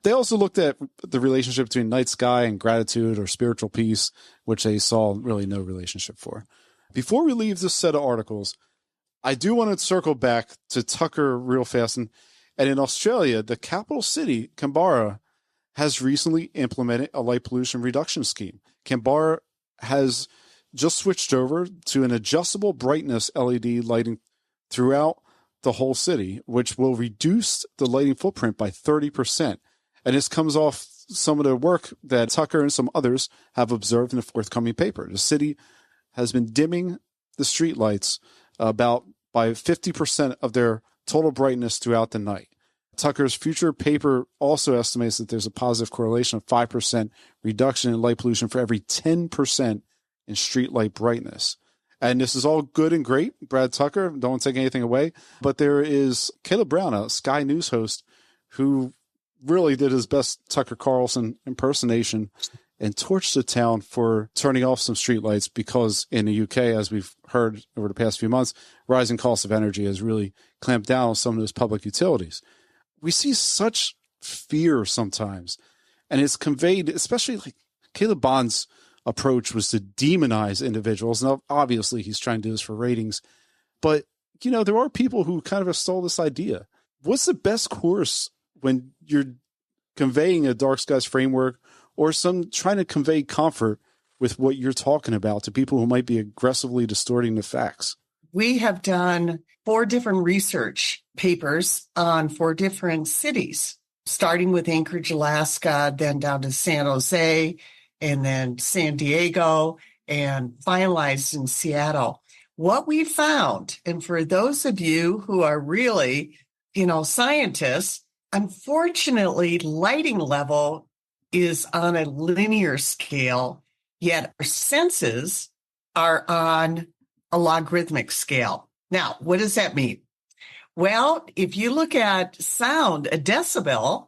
They also looked at the relationship between night sky and gratitude or spiritual peace, which they saw really no relationship for. Before we leave this set of articles, I do want to circle back to Tucker real fast. And in Australia, the capital city, Canberra, has recently implemented a light pollution reduction scheme. Canberra has just switched over to an adjustable brightness LED lighting throughout the whole city, which will reduce the lighting footprint by 30%. And this comes off some of the work that Tucker and some others have observed in the forthcoming paper. The city has been dimming the streetlights about by 50% of their total brightness throughout the night. Tucker's future paper also estimates that there's a positive correlation of 5% reduction in light pollution for every 10% in streetlight brightness. And this is all good and great, Brad Tucker, don't take anything away. But there is Caleb Brown, a Sky News host, who really did his best Tucker Carlson impersonation and torched the town for turning off some streetlights because in the UK, as we've heard over the past few months, rising costs of energy has really clamped down on some of those public utilities. We see such fear sometimes, and it's conveyed, especially like Caleb Bond's approach was to demonize individuals. Now, obviously, he's trying to do this for ratings, but, you know, there are people who kind of stole this idea. What's the best course when you're conveying a dark skies framework or some trying to convey comfort with what you're talking about to people who might be aggressively distorting the facts? We have done 4 different research papers on 4 different cities, starting with Anchorage, Alaska, then down to San Jose, and then San Diego, and finalized in Seattle. What we found, and for those of you who are really, scientists, unfortunately, lighting level is on a linear scale, yet our senses are on a logarithmic scale. Now, what does that mean? Well, if you look at sound, a decibel,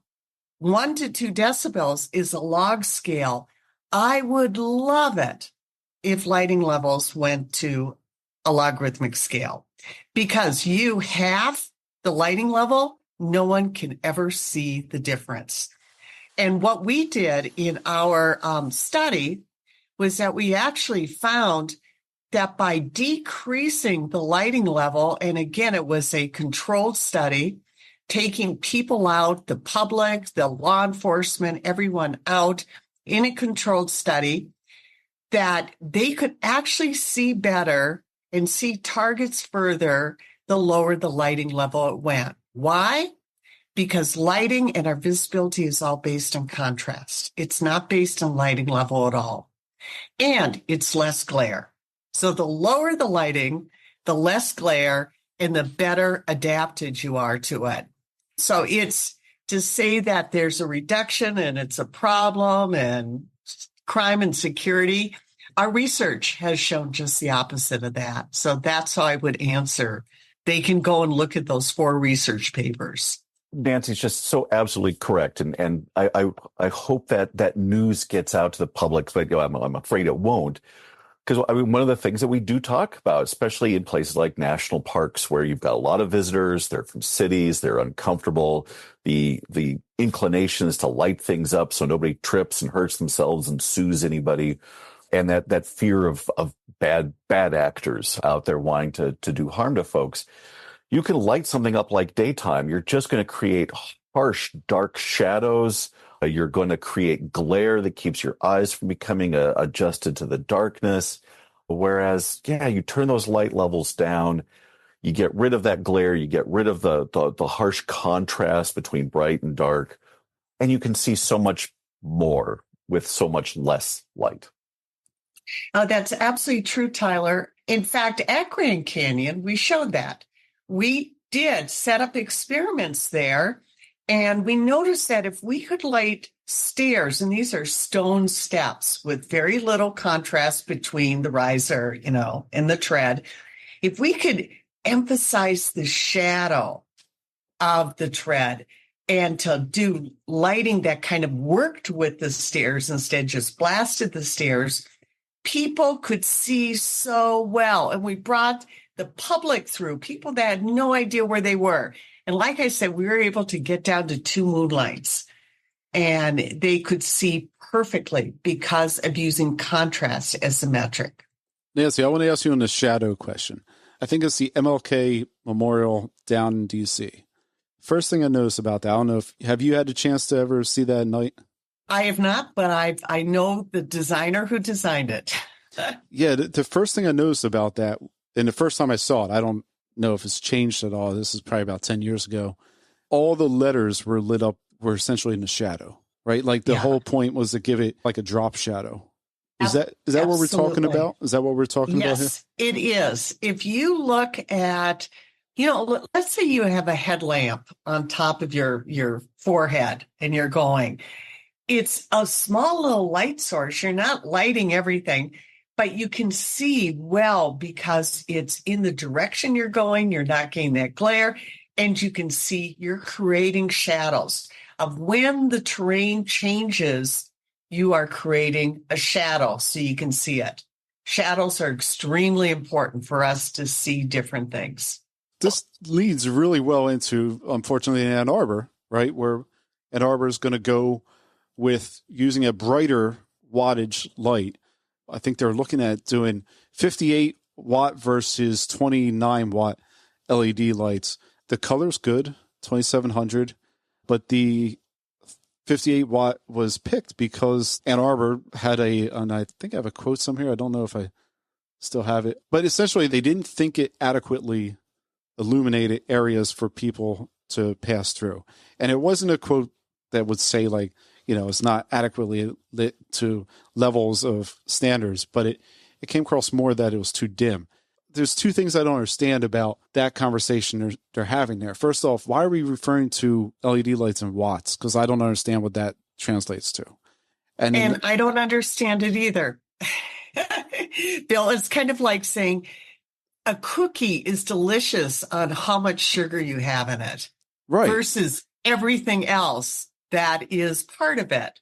1 to 2 decibels is a log scale. I would love it if lighting levels went to a logarithmic scale, because you have the lighting level, no one can ever see the difference. And what we did in our study was that we actually found that by decreasing the lighting level, and again, it was a controlled study, taking people out, the public, the law enforcement, everyone out in a controlled study, that they could actually see better and see targets further the lower the lighting level it went. Why? Because lighting and our visibility is all based on contrast. It's not based on lighting level at all. And it's less glare. So the lower the lighting, the less glare, and the better adapted you are to it. So it's to say that there's a reduction and it's a problem and crime and security. Our research has shown just the opposite of that. So that's how I would answer. They can go and look at those 4 research papers. Nancy's just so absolutely correct. And I hope that news gets out to the public, but I'm afraid it won't. Because one of the things that we do talk about, especially in places like national parks where you've got a lot of visitors, they're from cities, they're uncomfortable, the inclination is to light things up so nobody trips and hurts themselves and sues anybody, and that fear of bad actors out there wanting to do harm to folks. You can light something up like daytime. You're just going to create harsh, dark shadows. You're going to create glare that keeps your eyes from becoming adjusted to the darkness. Whereas, you turn those light levels down, you get rid of that glare, you get rid of the harsh contrast between bright and dark, and you can see so much more with so much less light. That's absolutely true, Tyler. In fact, at Grand Canyon, we showed that. We did set up experiments there. And we noticed that if we could light stairs, and these are stone steps with very little contrast between the riser, and the tread, if we could emphasize the shadow of the tread and to do lighting that kind of worked with the stairs instead just blasted the stairs, people could see so well. And we brought the public through, people that had no idea where they were. And like I said, we were able to get down to 2 moonlights, and they could see perfectly because of using contrast as a metric. Nancy, I want to ask you on the shadow question. I think it's the MLK Memorial down in D.C. First thing I noticed about that, I don't know have you had a chance to ever see that at night? I have not, but I know the designer who designed it. Yeah, the first thing I noticed about that, and the first time I saw it, I don't know if it's changed at all. This is probably about 10 years ago. All the letters were lit up, were essentially in the shadow, right? Like the whole point was to give it like a drop shadow. Is that what we're talking about? Is that what we're talking about here? Yes, it is. If you look at, let's say you have a headlamp on top of your forehead and you're going, it's a small little light source. You're not lighting everything, but you can see well because it's in the direction you're going. You're not getting that glare, and you can see you're creating shadows of when the terrain changes. You are creating a shadow so you can see it. Shadows are extremely important for us to see different things. This leads really well into, unfortunately, Ann Arbor, right? Where Ann Arbor is going to go with using a brighter wattage light. I think they're looking at doing 58 watt versus 29 watt LED lights. The color's good, 2700, but the 58 watt was picked because Ann Arbor had and I think I have a quote somewhere. I don't know if I still have it, but essentially they didn't think it adequately illuminated areas for people to pass through. And it wasn't a quote that would say like, it's not adequately lit to levels of standards, but it came across more that it was too dim. There's two things I don't understand about that conversation they're having there. First off, why are we referring to LED lights in watts? Because I don't understand what that translates to. And I don't understand it either. Bill, it's kind of like saying a cookie is delicious on how much sugar you have in it, right, versus everything else that is part of it.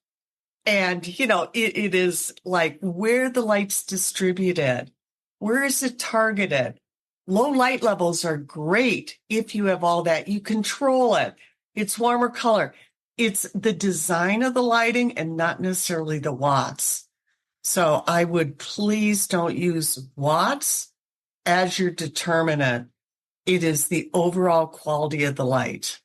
And, it is like where the light's distributed. Where is it targeted? Low light levels are great if you have all that. You control it. It's warmer color. It's the design of the lighting and not necessarily the watts. So I would please don't use watts as your determinant. It is the overall quality of the light.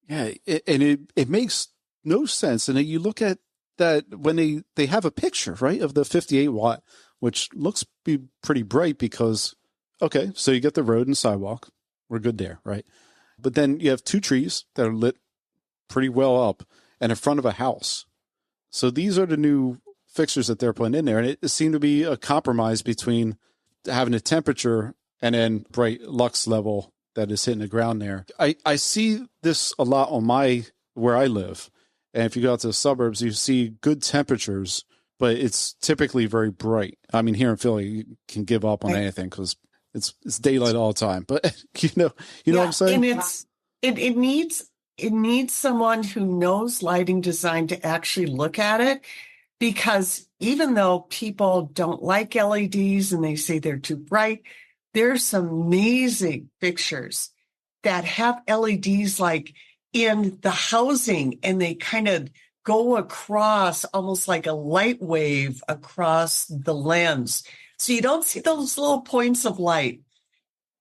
Yeah, it makes no sense. And you look at that when they have a picture, right, of the 58 watt, which looks be pretty bright because, okay, so you get the road and sidewalk. We're good there, right? But then you have two trees that are lit pretty well up and in front of a house. So these are the new fixtures that they're putting in there. And it seemed to be a compromise between having a temperature and then bright lux level that is hitting the ground there. I see this a lot on where I live. And if you go out to the suburbs, you see good temperatures, but it's typically very bright. I mean, here in Philly, you can give up on anything because it's daylight all the time. But you know what I'm saying? And it needs someone who knows lighting design to actually look at it, because even though people don't like LEDs and they say they're too bright, there's some amazing fixtures that have LEDs like in the housing, and they kind of go across almost like a light wave across the lens. So you don't see those little points of light.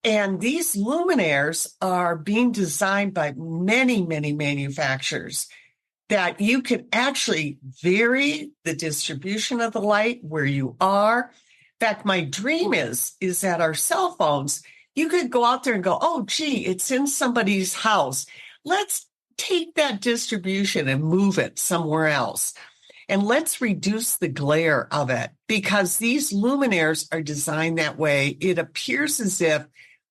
And these luminaires are being designed by many, many manufacturers that you can actually vary the distribution of the light where you are. In fact, my dream is that our cell phones, you could go out there and go, oh, gee, it's in somebody's house. Let's take that distribution and move it somewhere else. And let's reduce the glare of it, because these luminaires are designed that way. It appears as if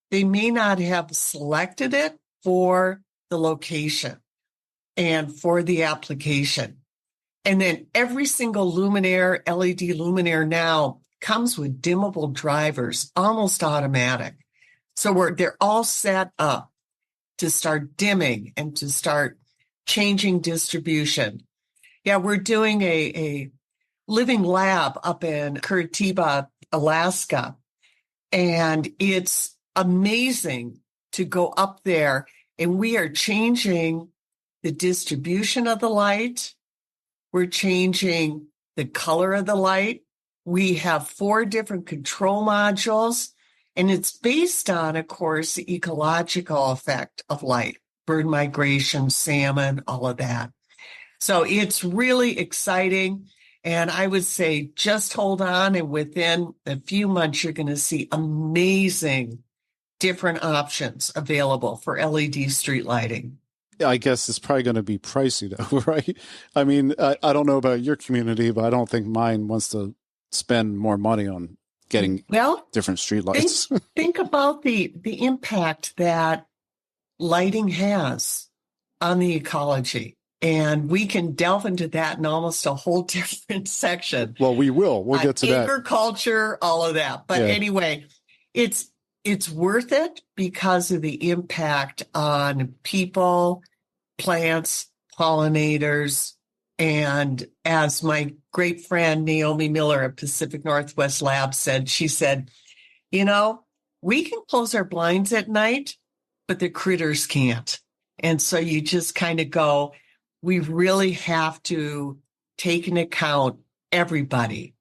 they may not have selected it for the location and for the application. And then every single luminaire, LED luminaire now comes with dimmable drivers, almost automatic. So they're all set up to start dimming and to start changing distribution. Yeah, we're doing a living lab up in Curitiba, Alaska, and it's amazing to go up there, and we are changing the distribution of the light. We're changing the color of the light. We have 4 different control modules, and it's based on, of course, the ecological effect of light, bird migration, salmon, all of that. So it's really exciting. And I would say just hold on, and within a few months, you're going to see amazing different options available for LED street lighting. Yeah, I guess it's probably going to be pricey, though, right? I mean, I don't know about your community, but I don't think mine wants to spend more money on getting different street lights. Think about the impact that lighting has on the ecology. And we can delve into that in almost a whole different section. Well, we will. We'll get to that. Agriculture, all of that. But anyway, it's worth it because of the impact on people, plants, pollinators. And as my great friend Naomi Miller at Pacific Northwest Lab said, she said, we can close our blinds at night, but the critters can't. And so you just kind of go, we really have to take into account everybody,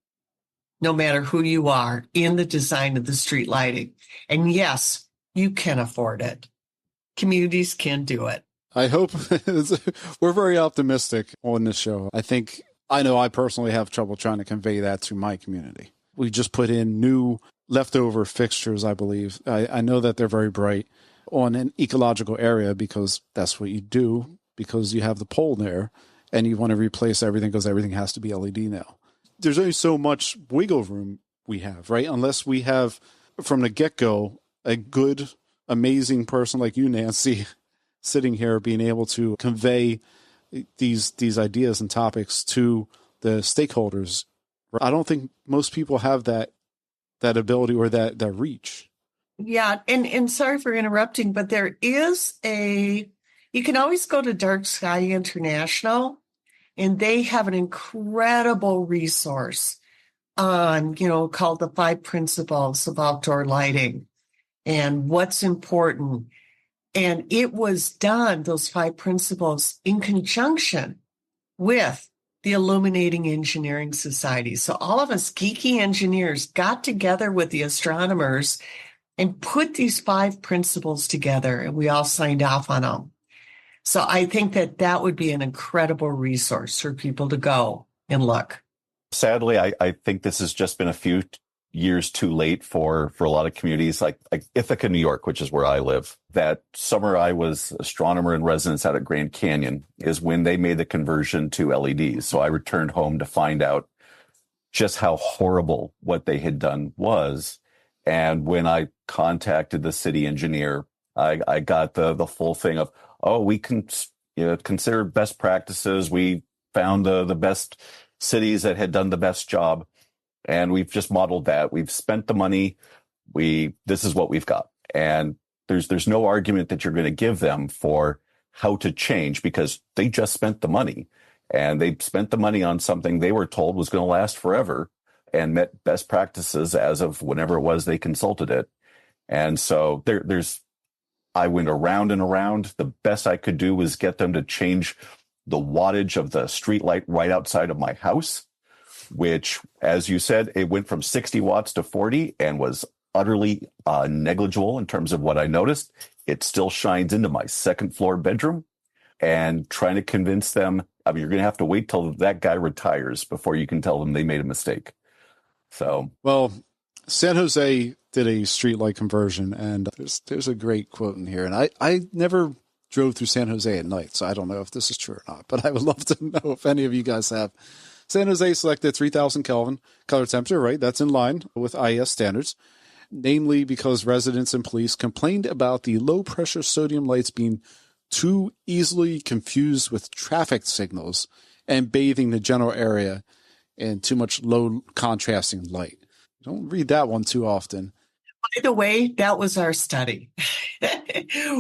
no matter who you are, in the design of the street lighting. And yes, you can afford it. Communities can do it. I hope we're very optimistic on this show. I know I personally have trouble trying to convey that to my community. We just put in new leftover fixtures, I believe. I know that they're very bright on an ecological area because that's what you do, because you have the pole there and you want to replace everything because everything has to be LED now. There's only so much wiggle room we have, right? Unless we have from the get-go a good, amazing person like you, Nancy, sitting here being able to convey these ideas and topics to the stakeholders. I don't think most people have that ability or that reach. Yeah, and sorry for interrupting, but there is you can always go to Dark Sky International, and they have an incredible resource on, called the 5 Principles of Outdoor Lighting and what's important. And it was done, those 5 principles, in conjunction with the Illuminating Engineering Society. So all of us geeky engineers got together with the astronomers and put these 5 principles together, and we all signed off on them. So I think that would be an incredible resource for people to go and look. Sadly, I think this has just been a few years too late for a lot of communities like Ithaca, New York, which is where I live. That summer I was astronomer in residence out at Grand Canyon is when they made the conversion to LEDs. So I returned home to find out just how horrible what they had done was. And when I contacted the city engineer, I got the full thing of, we can consider best practices. We found the best cities that had done the best job. And we've just modeled that. We've spent the money. This is what we've got. And there's no argument that you're going to give them for how to change because they just spent the money. And they spent the money on something they were told was going to last forever and met best practices as of whenever it was they consulted it. And so I went around and around. The best I could do was get them to change the wattage of the street light right outside of my house, which, as you said, it went from 60 watts to 40 and was utterly negligible in terms of what I noticed. It still shines into my second floor bedroom, and trying to convince them, you're going to have to wait till that guy retires before you can tell them they made a mistake. So, well, San Jose did a streetlight conversion, and there's a great quote in here. And I never drove through San Jose at night, so I don't know if this is true or not, but I would love to know if any of you guys have. San Jose selected 3,000 Kelvin color temperature, right? That's in line with IES standards, namely because residents and police complained about the low-pressure sodium lights being too easily confused with traffic signals and bathing the general area in too much low contrasting light. Don't read that one too often. By the way, that was our study.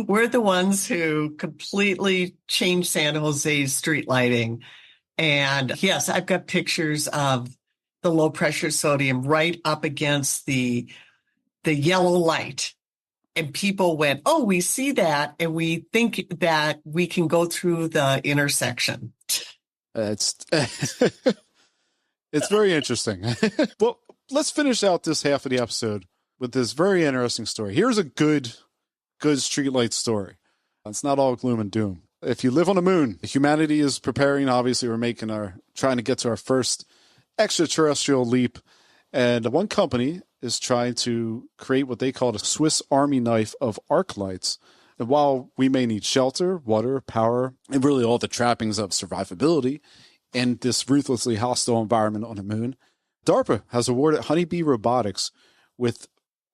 We're the ones who completely changed San Jose's street lighting. And yes, I've got pictures of the low pressure sodium right up against the yellow light. And people went, we see that. And we think that we can go through the intersection. It's very interesting. Well, let's finish out this half of the episode with this very interesting story. Here's a good streetlight story. It's not all gloom and doom. If you live on the moon, humanity is preparing. Obviously, we're trying to get to our first extraterrestrial leap. And one company is trying to create what they call a Swiss Army knife of arc lights. And while we may need shelter, water, power, and really all the trappings of survivability in this ruthlessly hostile environment on the moon, DARPA has awarded Honeybee Robotics with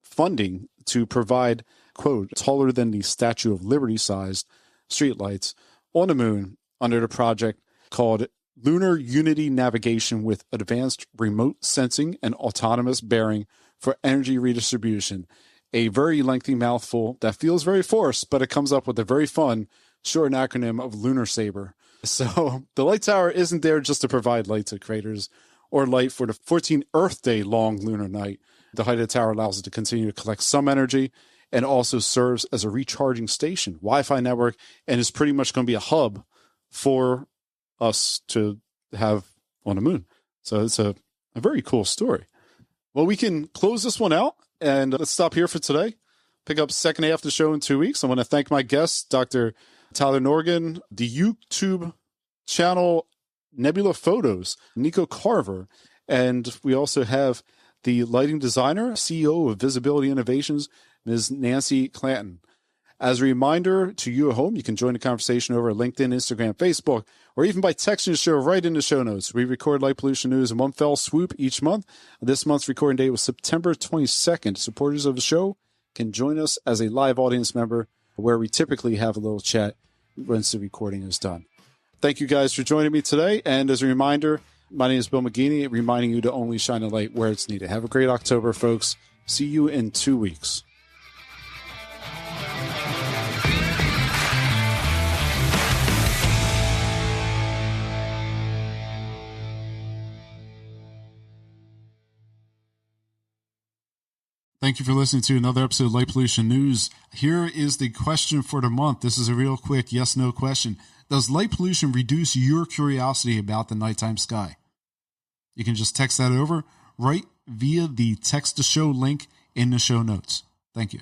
funding to provide, quote, taller than the Statue of Liberty sized streetlights on the moon under the project called Lunar Unity Navigation with Advanced Remote Sensing and Autonomous Bearing for Energy Redistribution. A very lengthy mouthful that feels very forced, but it comes up with a very fun short acronym of LUNARSABER. So the light tower isn't there just to provide light to craters or light for the 14 Earth Day long lunar night. The height of the tower allows it to continue to collect some energy and also serves as a recharging station, Wi-Fi network, and is pretty much going to be a hub for us to have on the moon. So it's a very cool story. Well, we can close this one out, and let's stop here for today. Pick up second half of the show in 2 weeks. I want to thank my guests, Dr. Tyler Nordgren, the YouTube channel Nebula Photos, Nico Carver, and we also have the lighting designer, CEO of Visibility Innovations, Ms. Nancy Clanton. As a reminder to you at home, you can join the conversation over at LinkedIn, Instagram, Facebook, or even by texting the show right in the show notes. We record Light Pollution News in one fell swoop each month. This month's recording date was September 22nd. Supporters of the show can join us as a live audience member where we typically have a little chat once the recording is done. Thank you guys for joining me today. And as a reminder, my name is Bill McGeaney, reminding you to only shine a light where it's needed. Have a great October, folks. See you in 2 weeks. Thank you for listening to another episode of Light Pollution News. Here is the question for the month. This is a real quick yes-no question. Does light pollution reduce your curiosity about the nighttime sky? You can just text that over right via the text to show link in the show notes. Thank you.